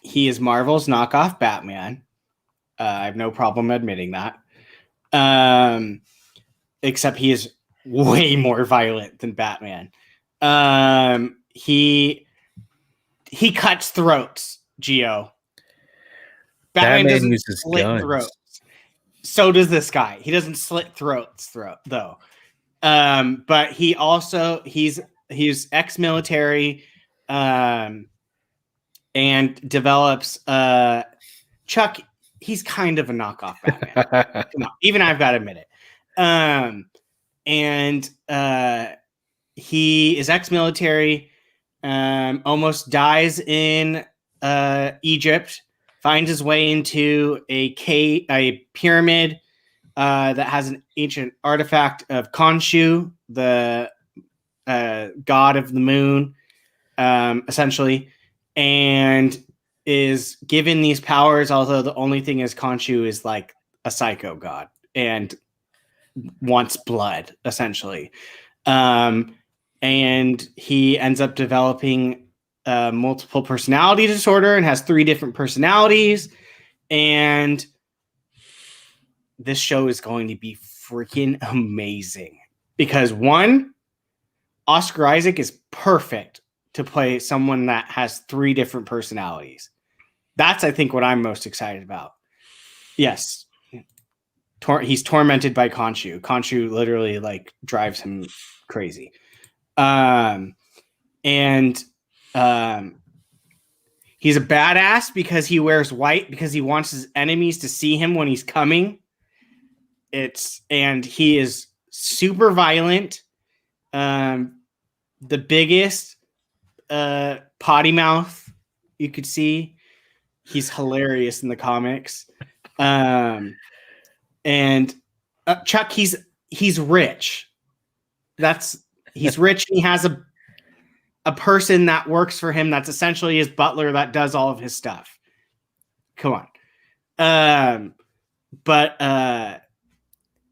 he is Marvel's knockoff Batman. I have no problem admitting that. Except he is way more violent than Batman. He cuts throats, Gio. Batman doesn't slit throats. So does this guy. He doesn't slit throats though. But he also he's ex-military and develops Chuck. He's kind of a knockoff Batman. Come on, even I've got to admit it. And he is ex-military, almost dies in Egypt, finds his way into a pyramid that has an ancient artifact of Khonshu, the god of the moon, essentially, and is given these powers, although the only thing is Khonshu is like a psycho god and wants blood, essentially. And he ends up developing multiple personality disorder and has 3 different personalities. And this show is going to be freaking amazing because 1, Oscar Isaac is perfect to play someone that has 3 different personalities. That's, I think, what I'm most excited about. Yes. He's tormented by Khonshu. Khonshu literally drives him crazy. And he's a badass because he wears white because he wants his enemies to see him when he's coming. And he is super violent. The biggest potty mouth you could see. He's hilarious in the comics. And Chuck, he's rich. He's rich, and he has a person that works for him that's essentially his butler that does all of his stuff. Come on.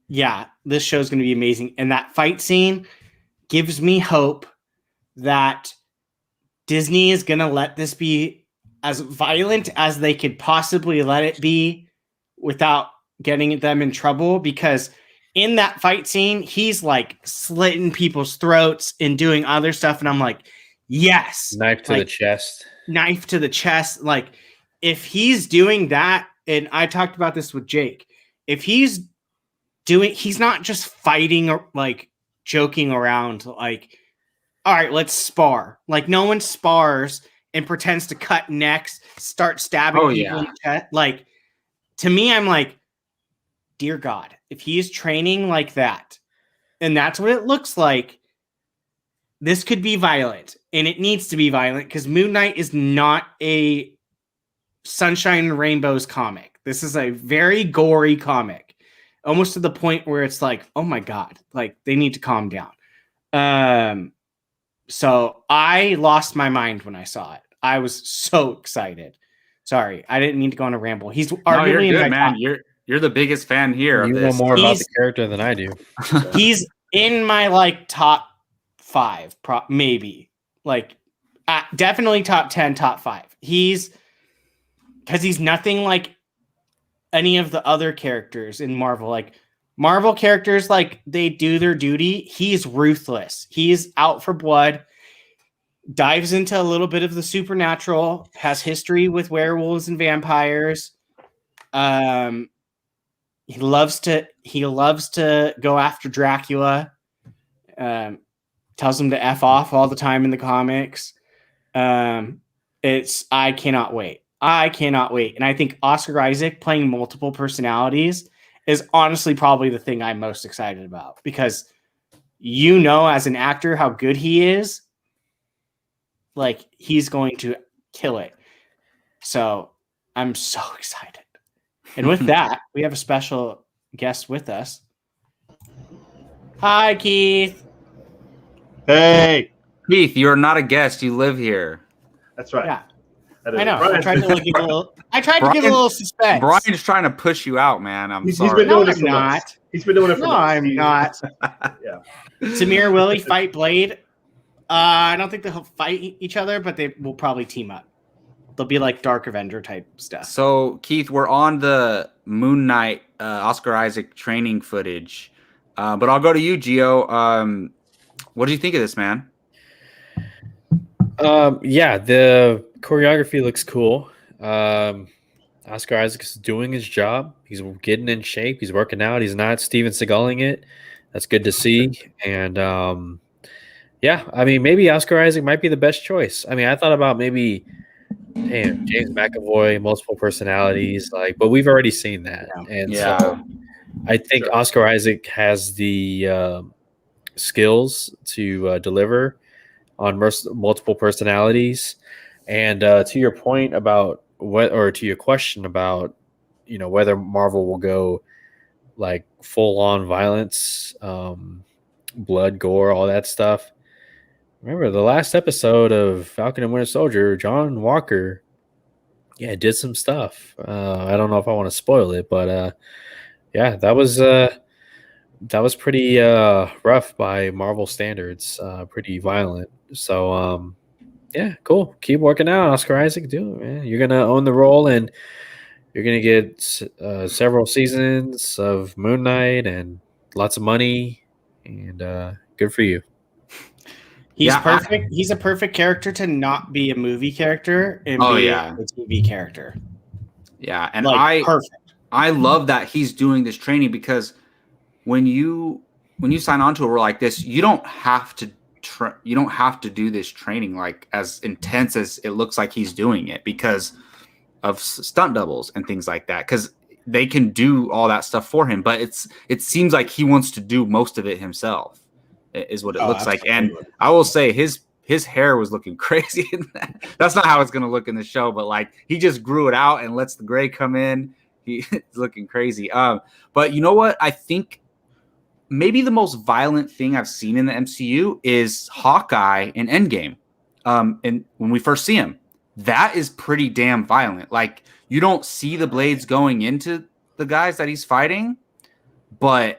Yeah, this show is going to be amazing. And that fight scene gives me hope that Disney is going to let this be as violent as they could possibly let it be without getting them in trouble, because in that fight scene, he's slitting people's throats and doing other stuff. And I'm like, yes. Knife to the chest. If he's doing that, and I talked about this with Jake, if he's not just fighting or joking around, all right, let's spar. No one spars and pretends to cut necks, start stabbing people in the chest. To me, I'm like, dear God, if he is training like that, and that's what it looks like, this could be violent, and it needs to be violent because Moon Knight is not a sunshine and rainbows comic. This is a very gory comic, almost to the point where it's oh my God, they need to calm down. So I lost my mind when I saw it. I was so excited. Sorry, I didn't mean to go on a ramble. He's arguably you're good, man. You're the biggest fan here. You know more about the character than I do. So. He's in my top 5, maybe definitely top 10, top 5. Because he's nothing like any of the other characters in Marvel. Like Marvel characters, like they do their duty. He's ruthless. He's out for blood. Dives into a little bit of the supernatural. Has history with werewolves and vampires. He loves to go after Dracula. Tells him to F off all the time in the comics. I cannot wait. And I think Oscar Isaac playing multiple personalities is honestly probably the thing I'm most excited about, because as an actor how good he is. Like, he's going to kill it. So I'm so excited. And with that, we have a special guest with us. Hi, Keith. Hey, Keith, you're not a guest. You live here. that's right. Yeah, That is I know. Brian. I tried to give a little suspense. Brian's trying to push you out, man. He's sorry. been doing No, it for I'm months. He's been doing it for No, months. I'm not. Yeah. Samir, Willie fight Blade. I don't think they'll fight each other, but they will probably team up. They'll be like Dark Avenger type stuff. So, Keith, we're on the Moon Knight Oscar Isaac training footage. But I'll go to you, Gio. What do you think of this, man? Yeah, the choreography looks cool. Oscar Isaac is doing his job. He's getting in shape. He's working out. He's not Steven Seagaling it. That's good to see. And yeah, I mean, maybe Oscar Isaac might be the best choice. I mean, I thought about maybe James McAvoy, multiple personalities, but we've already seen that. And so I think Oscar Isaac has the skills to deliver on multiple personalities. And to your point about to your question about, whether Marvel will go like full on violence, blood, gore, all that stuff. Remember the last episode of Falcon and Winter Soldier, John Walker, did some stuff. I don't know if I want to spoil it, but yeah, that was pretty rough by Marvel standards, pretty violent. So yeah, cool. Keep working out, Oscar Isaac. Do it, man. You're gonna own the role, and you're gonna get several seasons of Moon Knight and lots of money, and good for you. He's perfect. He's a perfect character to not be a movie character and be a TV character. Yeah, and perfect. I love that he's doing this training, because when you sign on to a role like this, you don't have to do this training like as intense as it looks like he's doing it, because of stunt doubles and things like that, because they can do all that stuff for him. But it seems like he wants to do most of it himself, is what it looks like. And I will say his hair was looking crazy in that. That's not how it's going to look in the show, but he just grew it out and lets the gray come in. He's looking crazy. But you know what? I think maybe the most violent thing I've seen in the MCU is Hawkeye in Endgame. And when we first see him, that is pretty damn violent. Like, you don't see the blades going into the guys that he's fighting, but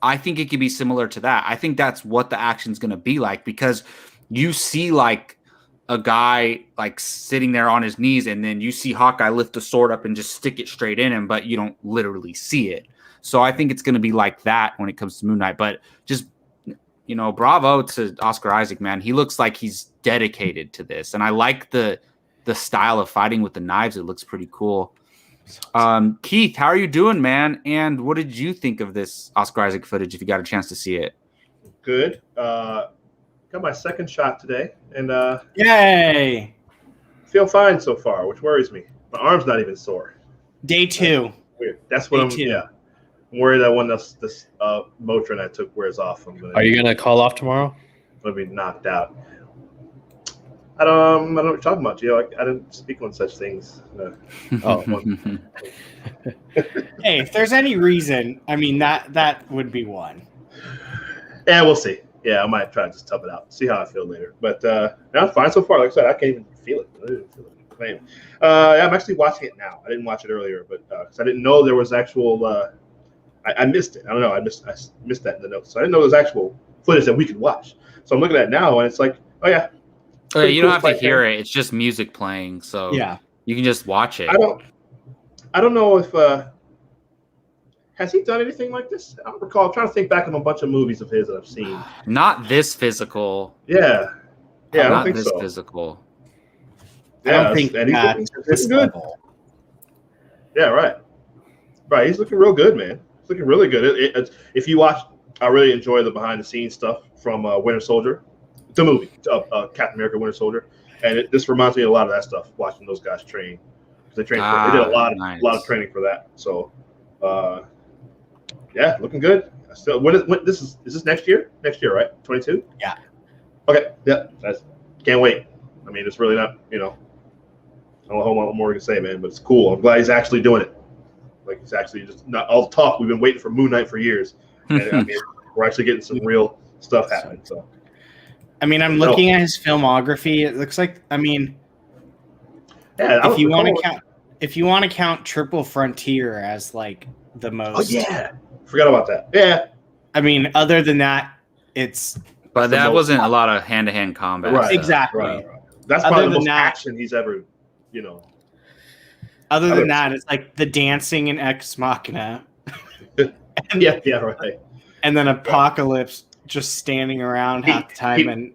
I think it could be similar to that. I think that's what the action's going to be like, because you see a guy sitting there on his knees, and then you see Hawkeye lift the sword up and just stick it straight in him, but you don't literally see it. So I think it's going to be like that when it comes to Moon Knight. But just, bravo to Oscar Isaac, man. He looks like he's dedicated to this, and I like the style of fighting with the knives. It looks pretty cool. Keith, how are you doing, man? And what did you think of this Oscar Isaac footage, if you got a chance to see it? Good. Got my second shot today, and Yay! Feel fine so far, which worries me. My arm's not even sore. Day 2. Weird. That's what I'm worried that when this Motrin I took wears off, Are you gonna call off tomorrow? I'm gonna be knocked out. I don't know what you're talking about, Gio. I didn't speak on such things. Hey, if there's any reason, I mean, that would be one. Yeah, we'll see. Yeah, I might try to just tough it out, see how I feel later. But no, it's fine so far. Like I said, I can't even feel it. I didn't feel it. I'm actually watching it now. I didn't watch it earlier, but because I didn't know there was actual. I missed it. I don't know. I missed that in the notes. So I didn't know there was actual footage that we could watch. So I'm looking at it now, and it's like, oh yeah. You don't have to hear it. It's just music playing, so yeah, you can just watch it. I I don't know if has he done anything like this? I don't recall. I'm trying to think back on a bunch of movies of his that I've seen. Not this physical. Yeah, I don't Not think this so. physical. I don't think and he's that's looking this good. level. Yeah, right. He's looking real good, man. He's looking really good. If you watch, I really enjoy the behind the scenes stuff from Winter Soldier, the movie, Captain America: Winter Soldier, and this reminds me a lot of that stuff. Watching those guys train, because they trained, they did a lot of training for that. So, yeah, looking good. Still, when is this next year? Next year, right? 22. Yeah. Okay. Yeah. Can't wait. I mean, it's really not. I don't know how much more to say, man, but it's cool. I'm glad he's actually doing it. Like, he's actually just not all the talk. We've been waiting for Moon Knight for years. And, I mean, we're actually getting some real stuff happening. So, I mean, I'm looking at his filmography. It looks like, I mean, yeah. If you want to count Triple Frontier as like the most. Oh yeah, forgot about that. Yeah. I mean, other than that, it's. But that wasn't a lot of hand-to-hand combat. Right. Exactly. Right. That's probably the most action he's ever, Other than that, it's like the dancing in Ex Machina. Yeah, right. And then Apocalypse just standing around half the time,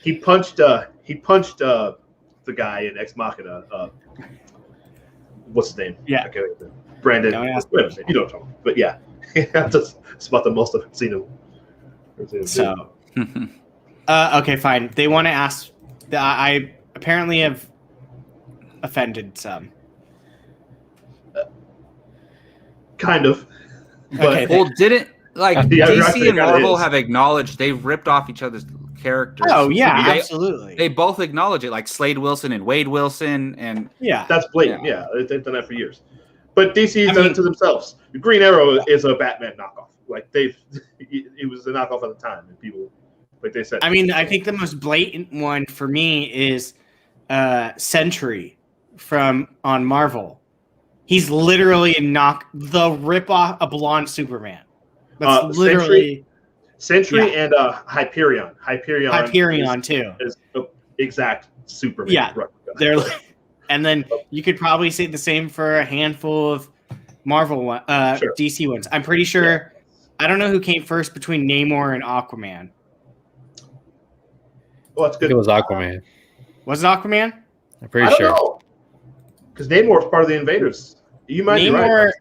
he punched the guy in Ex Machina. What's his name? Yeah, okay, Brandon. You know what I'm talking about. But yeah, that's about the most I've seen him. So, okay, fine. They want to ask. I apparently have offended some. Kind of. But, well, didn't Yeah, DC and Marvel have acknowledged they've ripped off each other's characters? Oh yeah, absolutely. They both acknowledge it, like Slade Wilson and Wade Wilson, and that's blatant. Yeah, they've done that for years. But DC's done it to themselves. Green Arrow is a Batman knockoff. Like it was a knockoff at the time, and people, like they said. I mean, I think the most blatant one for me is Sentry on Marvel. He's literally the rip-off a blonde Superman. That's literally Sentry and Hyperion. Hyperion too is the exact Superman. Yeah, they're and then you could probably say the same for a handful of Marvel DC ones. I'm pretty sure. Yeah. I don't know who came first between Namor and Aquaman. Well, that's good. It was Aquaman. Was it Aquaman? I'm pretty sure. Because Namor's part of the Invaders. You might be right.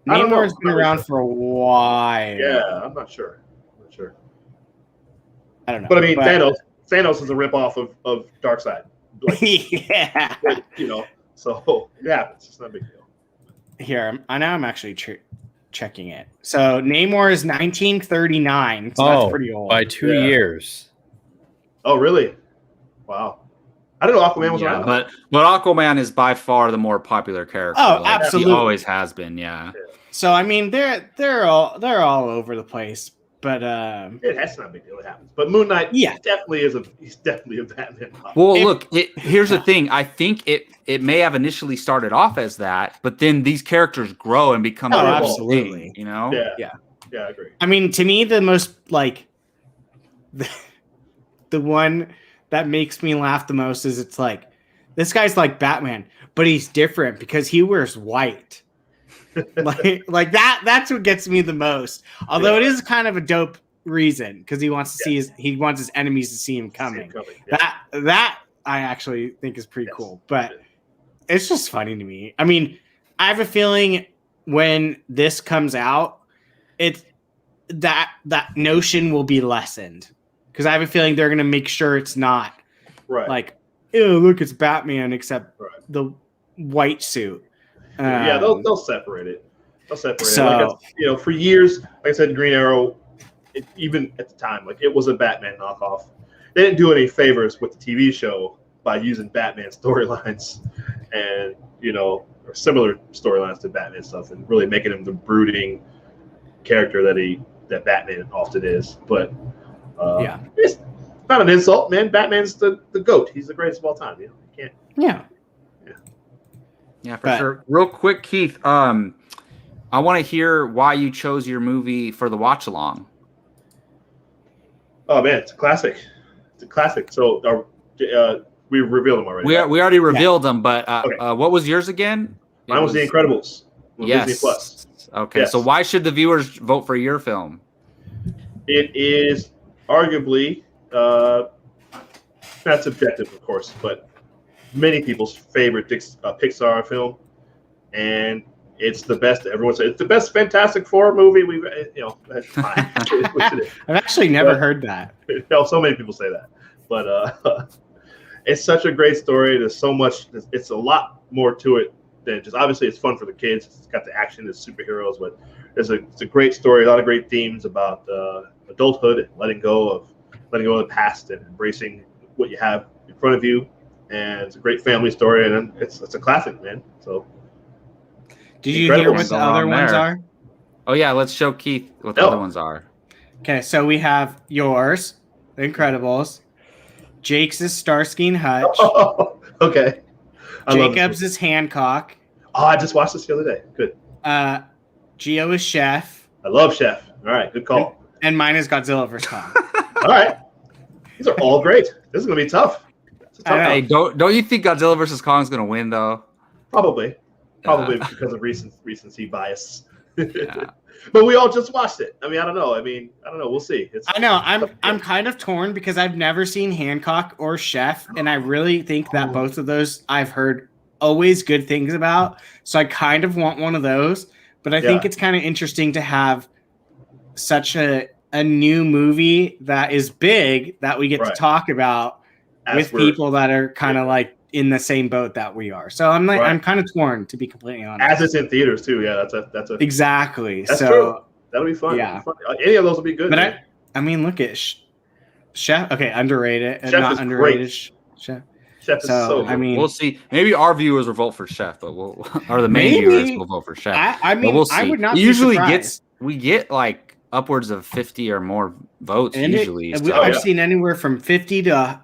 Namor's been around for a while. Yeah, I'm not sure. I don't know. But I mean, Thanos is a ripoff of Darkseid. Like, yeah. So it happens. It's not a big deal. Here, I'm actually checking it. So Namor is 1939. So that's pretty old. By 2 years. Oh, really? Wow. I don't know Aquaman was around. But Aquaman is by far the more popular character. Oh, absolutely. He always has been, yeah. So I mean, they're all over the place, but that's not a big deal. It happens. But Moon Knight, he's definitely a Batman. Well, look, here's the thing. I think it may have initially started off as that, but then these characters grow and become absolutely. Thing, Yeah, I agree. I mean, to me, the most the one that makes me laugh the most is it's like this guy's like Batman, but he's different because he wears white. like that's what gets me the most. Although it is kind of a dope reason because he wants to he wants his enemies to see him coming. That I actually think is pretty cool. But it's just funny to me. I mean, I have a feeling when this comes out, it's that notion will be lessened. Because I have a feeling they're gonna make sure it's not like, oh look, it's Batman except the white suit. They'll separate it. So, like, for years, like I said, Green Arrow, even at the time, like it was a Batman knockoff. They didn't do any favors with the TV show by using Batman storylines and or similar storylines to Batman stuff, and really making him the brooding character that Batman often is. But it's not an insult, man. Batman's the GOAT. He's the greatest of all time. You can't. Yeah, for sure. Real quick, Keith. I want to hear why you chose your movie for the watch along. Oh man, it's a classic. So we revealed them already. We already revealed them, but okay. What was yours again? Mine was The Incredibles on Disney Plus. Okay, Yes. so why should the viewers vote for your film? It is arguably that's subjective, of course, but many people's favorite Pixar film, and it's the best. Everyone says it's the best Fantastic Four movie we've. That's fine. I've actually never heard that. So many people say that, but it's such a great story. There's so much. It's a lot more to it than just obviously it's fun for the kids. It's got the action, it's superheroes, but it's a great story. A lot of great themes about adulthood and letting go of the past and embracing what you have in front of you. And it's a great family story, and it's a classic, man. So, did you hear what the other ones are? Oh yeah, let's show Keith what the other ones are. Okay, so we have yours, The Incredibles. Jake's is Starsky and Hutch. Oh, okay. Jacob's is Hancock. Oh, I just watched this the other day. Good. Geo is Chef. I love Chef. All right, good call. And mine is Godzilla vs. Kong. All right. These are all great. This is going to be tough. Hey, don't you think Godzilla vs. Kong is going to win, though? Probably because of recency bias. Yeah. But we all just watched it. I don't know. We'll see. I know. I'm kind of torn because I've never seen Hancock or Chef, and I really think that both of those I've heard always good things about. So I kind of want one of those. But I think it's kind of interesting to have such a new movie that is big that we get to talk about with people that are kind of like in the same boat that we are. So I'm kind of torn, to be completely honest. As it's in theaters too. Yeah, that's a exactly. That's so true. That'll be fun. Yeah, any of those will be good. But look at Chef. Okay, underrated and Chef not underrated. Great. Chef. Chef is so good. We'll see. Maybe our viewers will vote for Chef, but the main viewers will vote for Chef. We'll see. I would not. Usually we get like upwards of 50 or more votes. Usually, I've seen anywhere from 50 to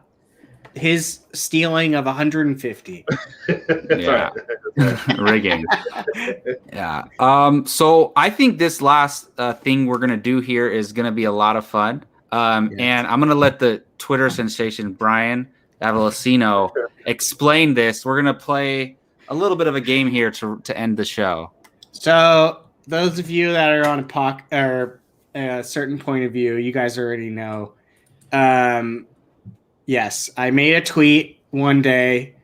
his stealing of 150. Yeah, rigging. Yeah. So I think this last thing we're gonna do here is gonna be a lot of fun. And I'm gonna let the Twitter sensation Brian Avalosino explain this. We're gonna play a little bit of a game here to end the show. So those of you that are on a certain point of view, you guys already know. Yes, I made a tweet one day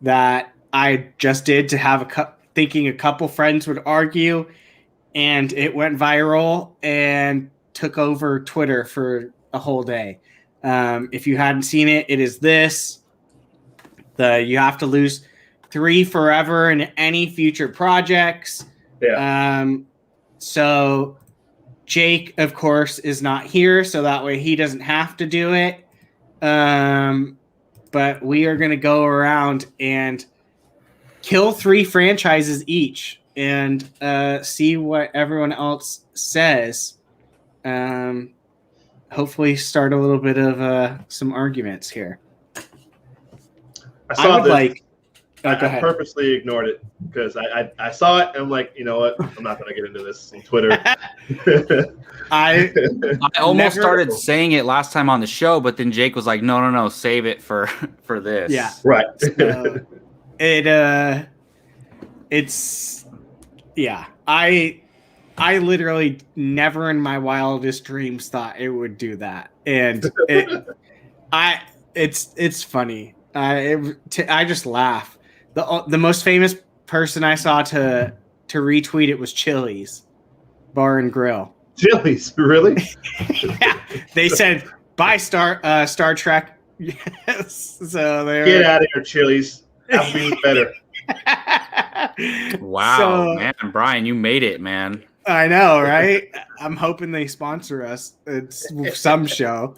that I just did to have thinking a couple friends would argue, and it went viral and took over Twitter for a whole day. If you hadn't seen it, it is this: you have to lose 3 forever in any future projects. Yeah. So Jake, of course, is not here, so that way he doesn't have to do it. But we are going to go around and kill 3 franchises each and see what everyone else says. Hopefully start a little bit of some arguments here. I purposely ignored it because I saw it and I'm like, you know what? I'm not going to get into this on Twitter. I almost started saying it last time on the show, but then Jake was like, no, save it for this. Yeah. Right. I literally never in my wildest dreams thought it would do that. And it's funny. I just laugh. The most famous person I saw to retweet it was Chili's Bar and Grill. Chili's, really? Yeah, they said buy Star Trek. Yes, so they get out of here, Chili's. I'll be better. Wow, man, Brian, you made it, man. I know, right? I'm hoping they sponsor us. It's some show,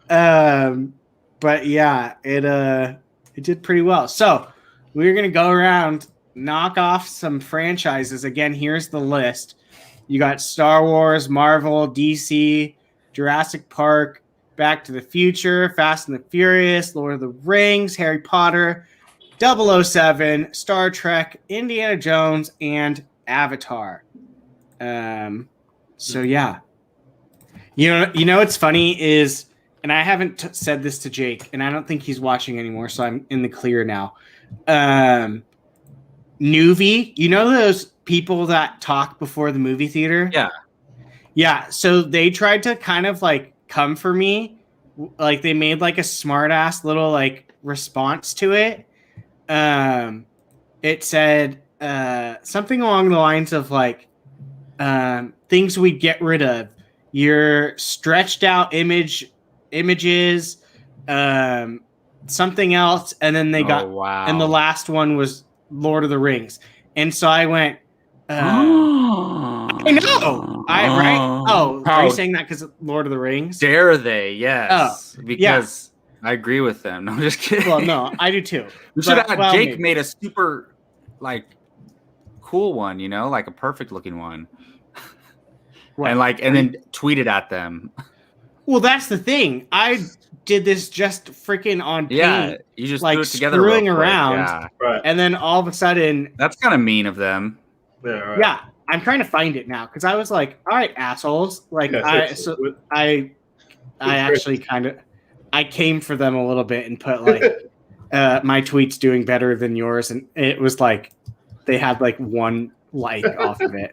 but yeah, it did pretty well. So we're gonna go around, knock off some franchises. Again, here's the list. You got Star Wars, Marvel, DC, Jurassic Park, Back to the Future, Fast and the Furious, Lord of the Rings, Harry Potter, 007, Star Trek, Indiana Jones, and Avatar. So yeah. You know what's funny is, and I haven't said this to Jake, and I don't think he's watching anymore, so I'm in the clear now. Nuvi. You know those people that talk before the movie theater? Yeah. Yeah. So they tried to kind of like come for me. Like they made like a smart ass little like response to it. It said something along the lines of like things we get rid of. Your stretched out images, something else, and then they got wow. and the last one was Lord of the Rings. And so I went, I know. Right? Oh, are you saying that because Lord of the Rings? Dare they? Yes. Because I agree with them. No, I'm just kidding. Well, no, I do too. Jake made a super like cool one, you know, like a perfect looking one. Right. And then tweeted at them. Well, that's the thing. I did this just freaking on paint. Yeah, you just like threw it together screwing real quick. around. Yeah. Right. And then all of a sudden, that's kind of mean of them. Yeah, right. Yeah, I'm trying to find it now because I was like, "All right, assholes!" Like I actually kind of I came for them a little bit and put like my tweet's doing better than yours, and it was like they had like one like off of it.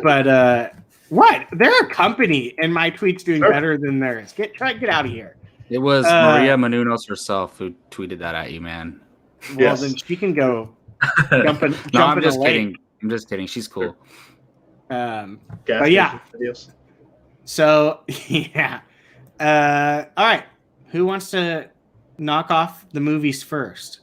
But what? They're a company, and my tweet's doing better than theirs. Get out of here. It was Maria Menounos herself who tweeted that at you, man. Well, then she can go jump in. No, I'm just kidding. I'm just kidding. She's cool. But yeah. So yeah. All right. Who wants to knock off the movies first?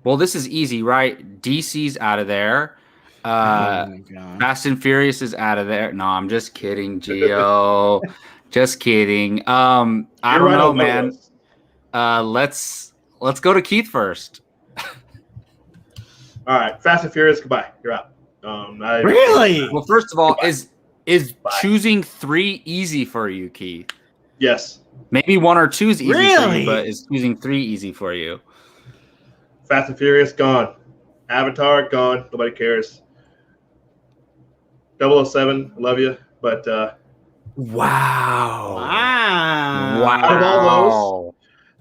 Well, this is easy, right? DC's out of there. Fast and Furious is out of there. No, I'm just kidding, Gio. Just kidding. I don't know, man. Let's go to Keith first. All right, Fast and Furious. Goodbye. You're out. Really? Well, first of all, is choosing 3 easy for you, Keith? Yes. Maybe 1 or 2 is easy for Really? you, but is choosing 3 easy for you? Fast and Furious gone. Avatar gone. Nobody cares. 007, I love you, but wow. Out of all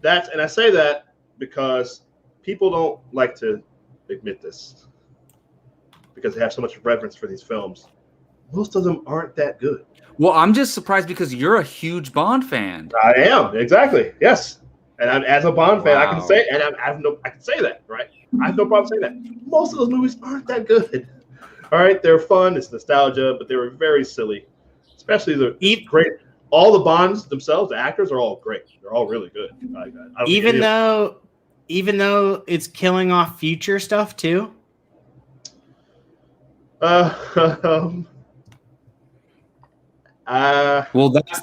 those, and I say that because people don't like to admit this because they have so much reverence for these films. Most of them aren't that good. Well, I'm just surprised because you're a huge Bond fan. I am, exactly. Yes. And as a Bond fan, I can say, and I can say that, right? I have no problem saying that. Most of those movies aren't that good. All right, they're fun. It's nostalgia, but they were very silly. Especially the great. All the Bonds themselves, the actors are all great. They're all really good. Even though it's killing off future stuff too. Well, that's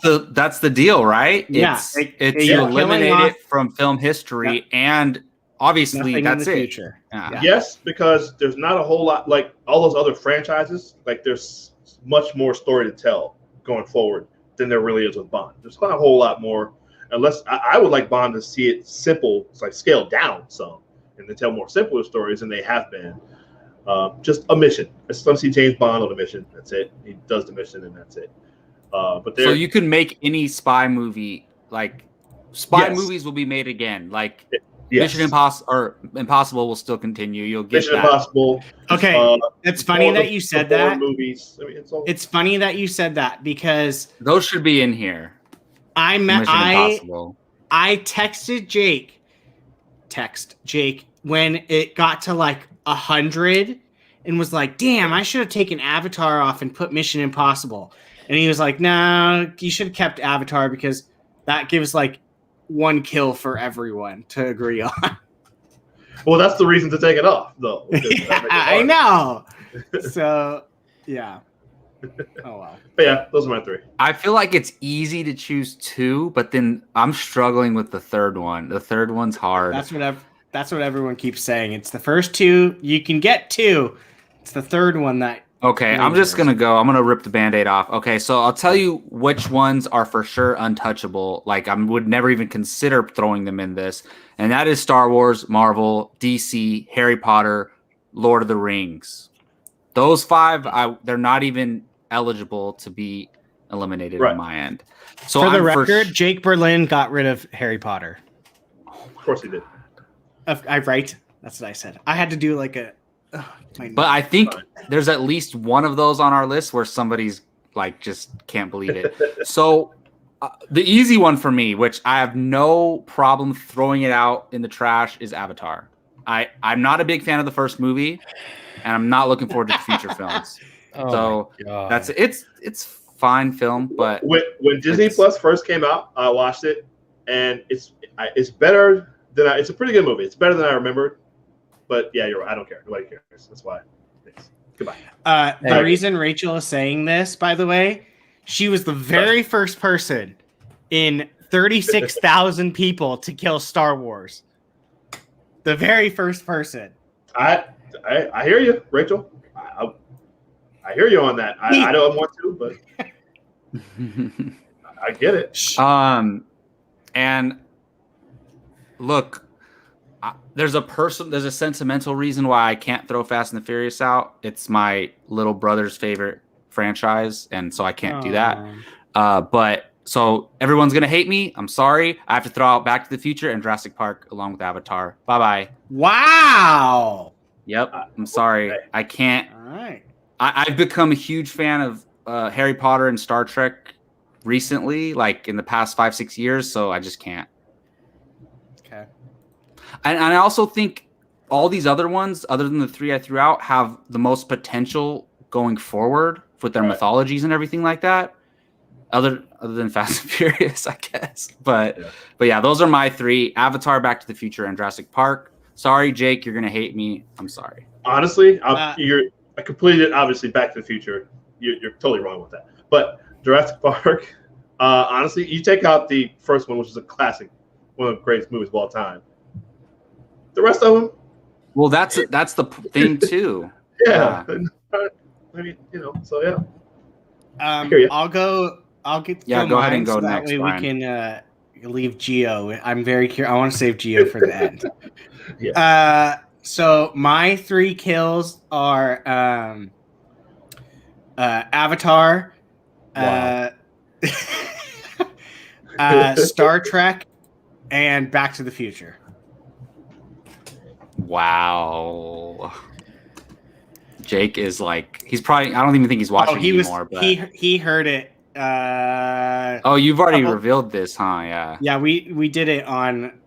the deal, right? Yeah, it's you eliminate it from film history, and obviously that's it. Future. Yeah. Yes, because there's not a whole lot like all those other franchises. Like there's much more story to tell going forward than there really is with Bond. There's not a whole lot more. Unless I would like Bond to see it simple, it's like scaled down some, and then tell more simpler stories than they have been. Just a mission. I just want to see James Bond on a mission. That's it. He does the mission, and that's it. But so you can make any spy movie. Like movies will be made again. Like Mission Impossible will still continue. You'll get Mission Impossible. Okay, it's funny that you said that. Movies. I mean, it's funny that you said that because those should be in here. I texted Jake when it got to like 100 and was like, "Damn, I should have taken Avatar off and put Mission Impossible." And he was like, "No, you should have kept Avatar because that gives like 1 kill for everyone to agree on." Well, that's the reason to take it off, though. Yeah, I know. So, yeah. Oh well. But yeah, those are my 3. I feel like it's easy to choose 2, but then I'm struggling with the third one. The third one's hard. That's what everyone keeps saying. It's the first 2 you can get 2. It's the third one that. Okay, I'm just going to go. I'm going to rip the Band-Aid off. Okay, so I'll tell you which ones are for sure untouchable. Like, I would never even consider throwing them in this. And that is Star Wars, Marvel, DC, Harry Potter, Lord of the Rings. Those 5, they're not even eligible to be eliminated on my end. So for the record, Jake Berlin got rid of Harry Potter. Of course he did. I right? That's what I said. I had to do like a. But I think there's at least one of those on our list where somebody's like just can't believe it. So the easy one for me, which I have no problem throwing it out in the trash, is Avatar. I'm not a big fan of the first movie, and I'm not looking forward to the future films. So that's it's fine film, but when Disney Plus first came out, I watched it, and it's better than it's a pretty good movie. It's better than I remembered. But yeah, you're right. I don't care. Nobody cares. That's why. Thanks. Goodbye. The reason Rachel is saying this, by the way, she was the very first person in 36,000 people to kill Star Wars. The very first person. I hear you, Rachel. I hear you on that. I don't want to, but I get it. And look. There's a sentimental reason why I can't throw Fast and the Furious out. It's my little brother's favorite franchise, and so I can't do that. But so everyone's gonna hate me. I'm sorry. I have to throw out Back to the Future and Jurassic Park along with Avatar. Bye bye. Wow. Yep. I'm sorry. I can't. All right. I've become a huge fan of Harry Potter and Star Trek recently, like in the past 5-6 years. So I just can't. Okay. And I also think all these other ones, other than the three I threw out, have the most potential going forward with their mythologies and everything like that. Other than Fast and Furious, I guess. But yeah, those are my three: Avatar, Back to the Future, and Jurassic Park. Sorry, Jake, you're gonna hate me. I'm sorry. Honestly, I completed obviously Back to the Future. You're totally wrong with that. But Jurassic Park, honestly, you take out the first one, which is a classic, one of the greatest movies of all time. The rest of them, well, that's the thing too. Yeah. I mean, so yeah. I'll go. I'll get. Go ahead and go so next. That way Brian. we can leave Geo. I'm very curious. I want to save Geo for the end. Yeah. So my three kills are Avatar, Star Trek, and Back to the Future. Wow. Jake is like, he's probably, I don't even think he's watching anymore. But he heard it. You've already revealed this, huh? Yeah. Yeah, we did it on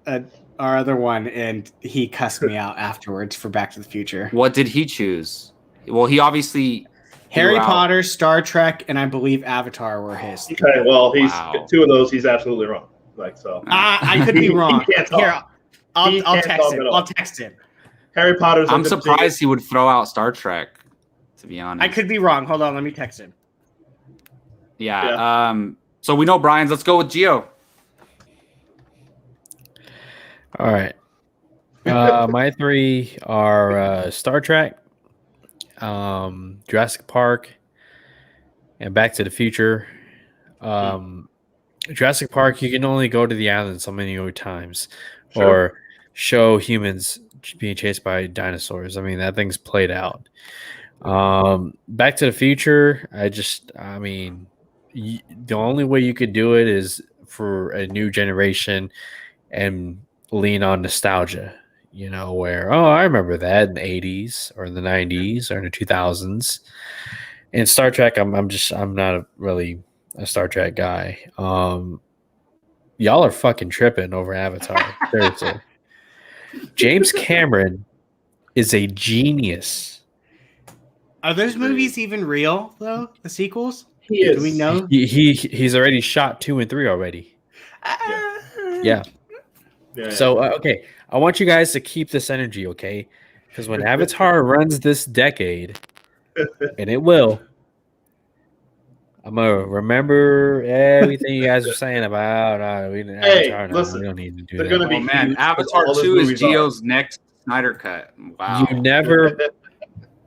our other one, and he cussed me out afterwards for Back to the Future. What did he choose? Well, he obviously Harry Potter, Star Trek, and I believe Avatar were his. Okay, well, he's two of those. He's absolutely wrong. Like so, I could be wrong. He can't talk. Here, I'll text him. I'll text him. Harry Potter's. I'm surprised he would throw out Star Trek. To be honest, I could be wrong. Hold on, let me text him. Yeah. So we know Brian's. Let's go with Geo. All right. My three are Star Trek, Jurassic Park, and Back to the Future. Jurassic Park, you can only go to the island so many times, or show humans being chased by dinosaurs. I mean, that thing's played out. Back to the Future, the only way you could do it is for a new generation and lean on nostalgia, where, I remember that in the 80s or in the 90s or in the 2000s. And Star Trek, I'm not really a Star Trek guy. Y'all are fucking tripping over Avatar. Seriously. James Cameron is a genius. Are those movies even real though? The sequels? He is. Do we know? He's already shot 2 and 3 already. Yeah. So okay, I want you guys to keep this energy, okay? Because when Avatar runs this decade, and it will, I'm gonna remember everything you guys are saying about Avatar. Listen, we don't need to do they're that. gonna be man, huge, Avatar 2 is Geo's next Snyder cut. Wow.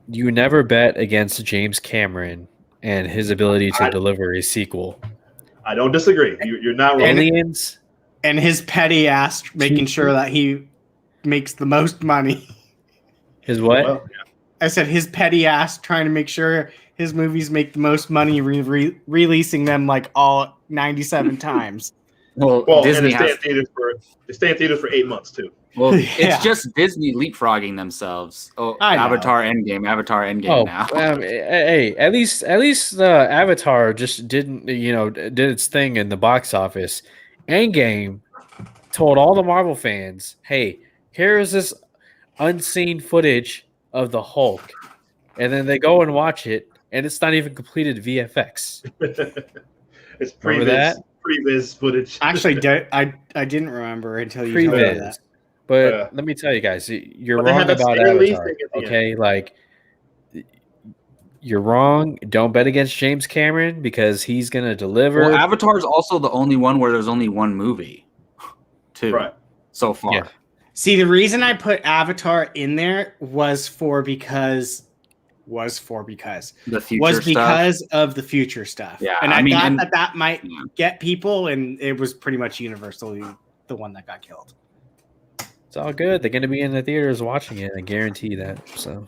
You never bet against James Cameron and his ability to deliver a sequel. I don't disagree. You're not wrong. Aliens and his petty ass making sure that he makes the most money. His what? Well, I said his petty ass trying to make sure his movies make the most money, releasing them like all 97 times. Well, Well, Disney and they has. stay in theaters for 8 months too. Well, Yeah. it's just Disney leapfrogging themselves. Oh, I know. Avatar Endgame Oh, now. hey, at least Avatar just didn't, did its thing in the box office. Endgame told all the Marvel fans, "Hey, here is this unseen footage of the Hulk," and then they go and watch it, and it's not even completed VFX. It's Remember that? previs footage. Actually, I didn't remember until you told me Previs. that. But Yeah. let me tell you guys, you're But they wrong had that about Stan Lee Avatar. thing at the end. Okay, like you're wrong. Don't bet against James Cameron because he's gonna deliver. Well, Avatar is also the only one where there's only one movie, too, Right. so far. Yeah. See, the reason I put Avatar in there was because The future stuff. because of the future stuff. Yeah, and I I mean, thought and- that might Yeah. get people, and it was pretty much universally the one that got killed. It's all good. They're gonna be in the theaters watching it. I guarantee that. So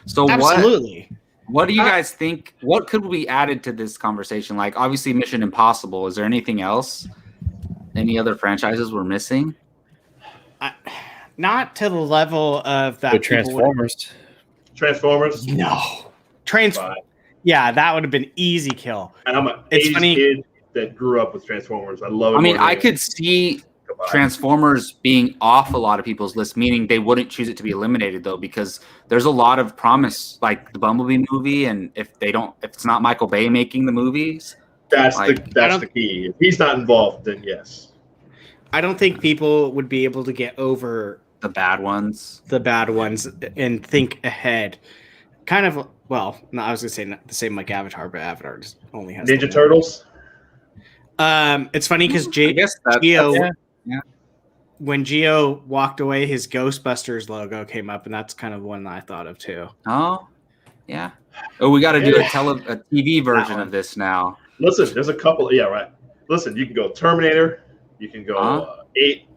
So Absolutely. what do you guys think? What could be added to this conversation? Like, obviously, Mission Impossible. Is there anything else? Any other franchises we're missing? Not to the level of that. the people would- Transformers. Transformers. No. Fine. Yeah, that would have been easy kill. And I'm an It's 80s funny- kid that grew up with Transformers. I love it. I mean, more than I could see Goodbye. Transformers being off a lot of people's list, meaning they wouldn't choose it to be eliminated though, because there's a lot of promise, like the Bumblebee movie, and if it's not Michael Bay making the movies, That's like, the key. If he's not involved, then yes. I don't think people would be able to get over the bad ones. the bad ones and think ahead. Kind of, well, no, I was gonna say not the same like Avatar, but Avatar just only has the Ninja one. Turtles. It's funny because I guess Geo, yeah. when Geo walked away, his Ghostbusters logo came up, and that's kind of one that I thought of too. Oh, yeah. Oh, we got to do Yeah. a TV version one. of this now. Listen, there's a couple. Yeah, right. Listen, you can go Terminator. You can go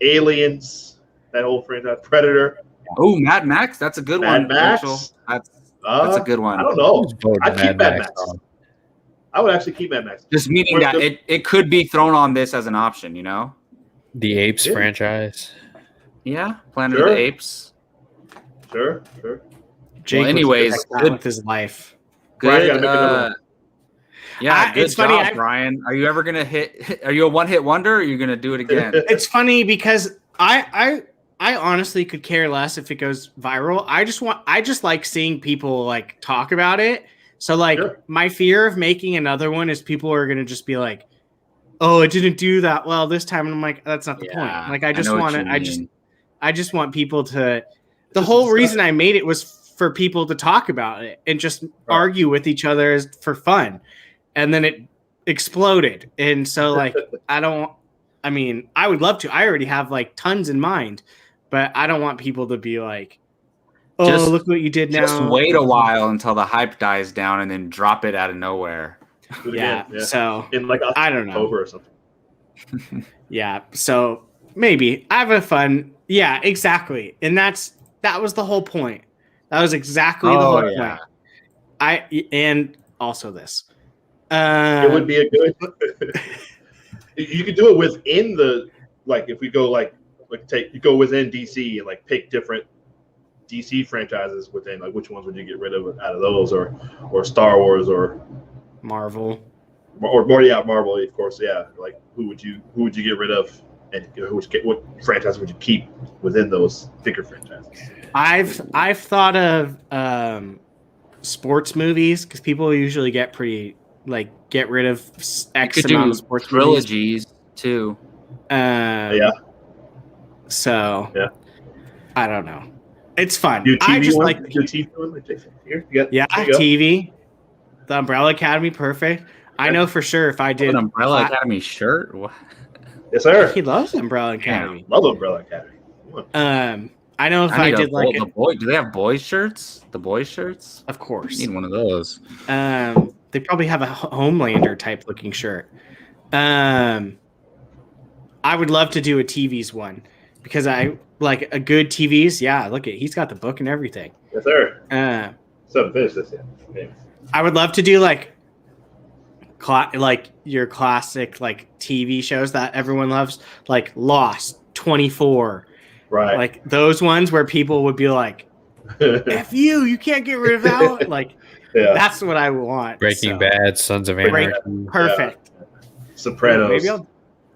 Aliens. That whole franchise. Predator. Oh, Mad Max. That's a good Mad one. Max? Rachel. That's a good one. I don't know. Who's voting I'd keep Mad Max. on? I would actually keep Mad Max. Just meaning Where's that the- it could be thrown on this as an option, you know? The Apes Yeah. franchise. Yeah, Planet Sure. of the Apes. Sure. Jake was anyways, protect that good- with his life. Brian, Good. gotta make another one. Yeah, good it's funny, job, Brian. Are you ever gonna hit? Are you a one-hit wonder? Or are you gonna do it again? It's funny because I honestly could care less if it goes viral. I just like seeing people like talk about it. So like Sure. my fear of making another one is people are gonna just be like, "Oh, it didn't do that well this time," and I'm like, "That's not the point." Like I just know what want you to. mean. I just want people to. The Just whole discuss reason I made it was for people to talk about it and just argue with each other for fun, and then it exploded. And so like I mean, I would love to. I already have like tons in mind, but I don't want people to be like, "Oh, Just- look what you did now." Just wait a while until the hype dies down and then drop it out of nowhere. Do it Yeah. again. So In like I don't know. October or something. Yeah. So maybe I have a fun. Yeah, exactly. And that was the whole point. That was exactly the whole point. And also this. It would be a good. You could do it within the if we go you go within DC and like pick different DC franchises within which ones would you get rid of out of those or Star Wars or Marvel. Marvel, of course, yeah. Like who would you get rid of and what franchise would you keep within those bigger franchises? I've thought of sports movies because people usually get rid of X Could amount do of sports trilogies too. movies. Yeah. So Yeah. I don't know. It's fun. Do I TV just one? like Do TV one like Jason. Here, you got, yeah there you go. TV. The Umbrella Academy, perfect. I know for sure if I did An Umbrella Academy shirt. What? Yes, sir. he loves Umbrella Academy. Love Umbrella Academy. Come on. I know if I, need did like the boy. Do they have boys shirts? The boys shirts? of I course. need one of those. They probably have a Homelander type looking shirt. I would love to do a TVs one because I like a good TVs. Yeah, look at he's got the book and everything. Yes, sir. So finish this. Yeah. I would love to do like like your classic like TV shows that everyone loves, like Lost, 24, Right. like those ones where people would be like, "F you can't get rid of that." Like that's what I want. Breaking so. Bad, Sons of Anarchy. Perfect. Sopranos. Maybe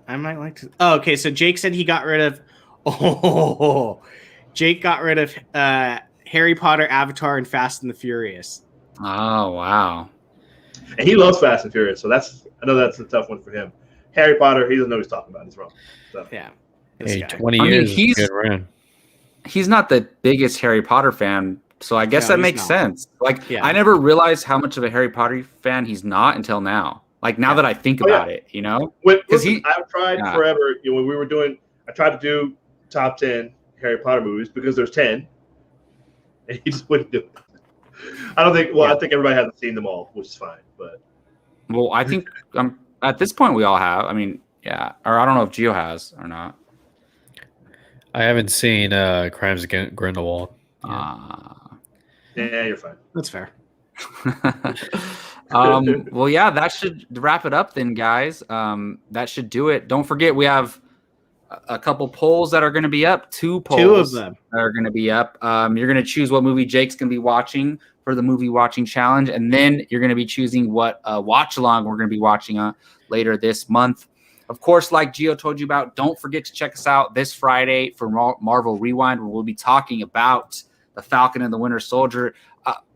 I might like to. Oh, okay. So Jake said he got rid of. Oh, Jake got rid of Harry Potter, Avatar, and Fast and the Furious. Oh wow. And he loves Fast and Furious, so I know that's a tough one for him. Harry Potter, he doesn't know what he's talking about. He's wrong. So. Yeah. Hey, 20 years is a good run. He's not the biggest Harry Potter fan, so I guess that makes sense. Like, I never realized how much of a Harry Potter fan he's not until now. Like, now that I think about it, you know? Because I've tried forever, when we were doing, I tried to do top 10 Harry Potter movies because there's 10, and he just wouldn't do it. I think everybody hasn't seen them all, which is fine. But well, I think at this point we all have. I mean, yeah, or I don't know if Gio has or not. I haven't seen Crimes Against Grindelwald. Yeah, you're fine. That's fair. Well, yeah, that should wrap it up then, guys. That should do it. Don't forget, we have a couple polls that are going to be up. Two polls of them that are going to be up. You're going to choose what movie Jake's going to be watching for the movie watching challenge, and then you're going to be choosing what watch along we're going to be watching later this month. Of course, like Gio told you about, don't forget to check us out this Friday for Marvel Rewind, where we'll be talking about The Falcon and the Winter Soldier.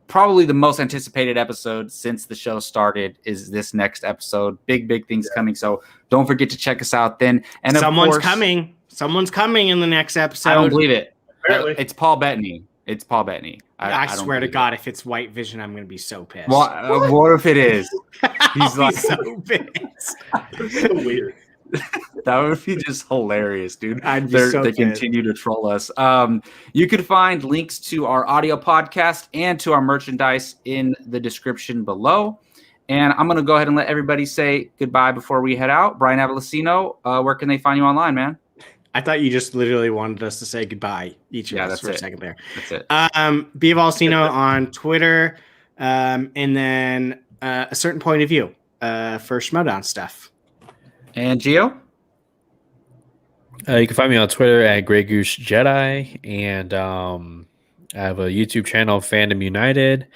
Probably the most anticipated episode since the show started is this next episode. Big things coming. So don't forget to check us out then. And someone's coming. Someone's coming in the next episode. I don't believe it. It's Paul Bettany. It's Paul Bettany. I swear to God, if it's White Vision, I'm going to be so pissed. What if it is? He's like so pissed. It's so weird. That would be just hilarious, dude. They continue to troll us. You can find links to our audio podcast and to our merchandise in the description below. And I'm going to go ahead and let everybody say goodbye before we head out. Brian Avalosino, where can they find you online, man? I thought you just literally wanted us to say goodbye, each of us, for a second there. That's it. B Avalosino on Twitter, and then a certain point of view for Schmodown stuff. And Gio? You can find me on Twitter at Grey Goose Jedi, and I have a YouTube channel, Fandom United.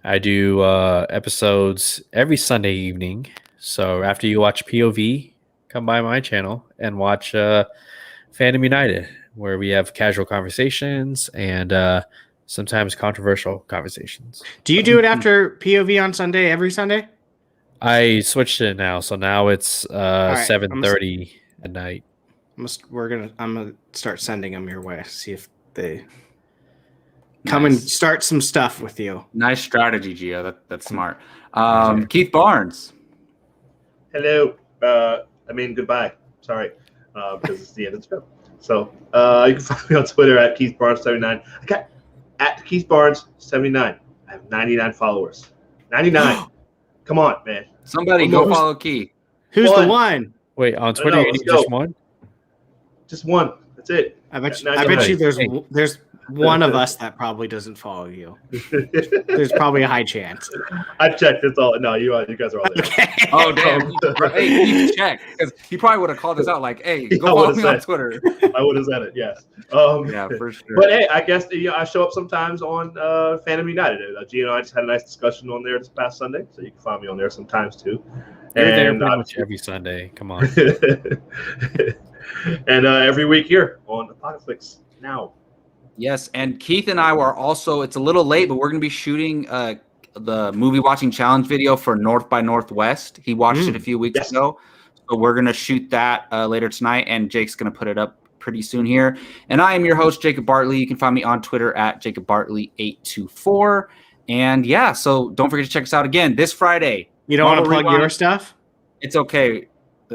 I do episodes every Sunday evening. So after you watch POV, come by my channel and watch Fandom United, where we have casual conversations and sometimes controversial conversations. Do you do it after POV on Sunday, every Sunday? I switched it now, so now it's 7:30 at night. I'm gonna start sending them your way. See if they come and start some stuff with you. Nice strategy, Gio. That's smart. Keith Barnes. Hello. Goodbye. Sorry, because it's the end of the show. So you can find me on Twitter at Keith Barnes 79. I got at Keith Barnes 79. I have 99 followers. 99. Come on, man. Somebody go follow Keith. Who's the one? Wait, on Twitter you need just one? Just one. That's it. I bet you there's one of us that probably doesn't follow you. There's probably a high chance. I checked. It's all. No, you guys are all there. Okay. Oh damn! Hey, you check because he probably would have called us out like, "Hey, go follow me on Twitter." I would have said it. Yes. Yeah, for sure. But hey, I guess I show up sometimes on Fandom United. Gio and I just had a nice discussion on there this past Sunday, so you can find me on there sometimes too. You're there pretty much every Sunday. Come on. And every week here on Apocaflix now. Yes, and Keith and I were also, it's a little late, but we're going to be shooting the movie watching challenge video for North by Northwest. He watched it a few weeks ago. So we're going to shoot that later tonight, and Jake's going to put it up pretty soon here. And I am your host, Jacob Bartley. You can find me on Twitter at Jacob Bartley824. And yeah, so don't forget to check us out again this Friday. You don't want to plug your stuff? It's okay.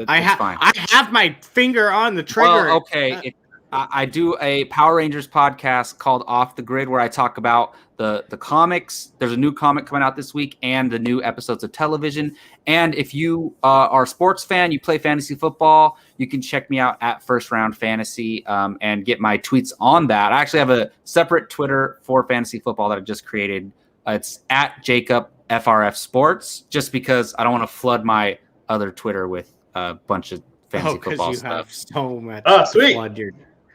I have my finger on the trigger. Well, okay. I do a Power Rangers podcast called Off the Grid, where I talk about the comics. There's a new comic coming out this week and the new episodes of television. And if you are a sports fan, you play fantasy football, you can check me out at First Round Fantasy and get my tweets on that. I actually have a separate Twitter for fantasy football that I just created. It's at Jacob FRF Sports, just because I don't want to flood my other Twitter with a bunch of fantasy football you stuff. have so much. Sweet.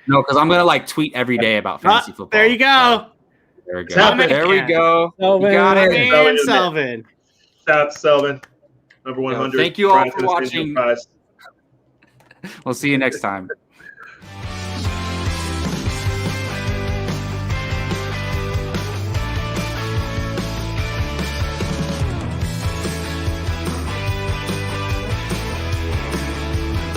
No, because I'm gonna like tweet every day about fantasy football. There you go. There we It's go. happening. There we go. Selvin. You got My it. man Selvin. Shout out to Selvin, number 100. Thank you all Brian for Fitzgerald watching. Prize. We'll see you next time.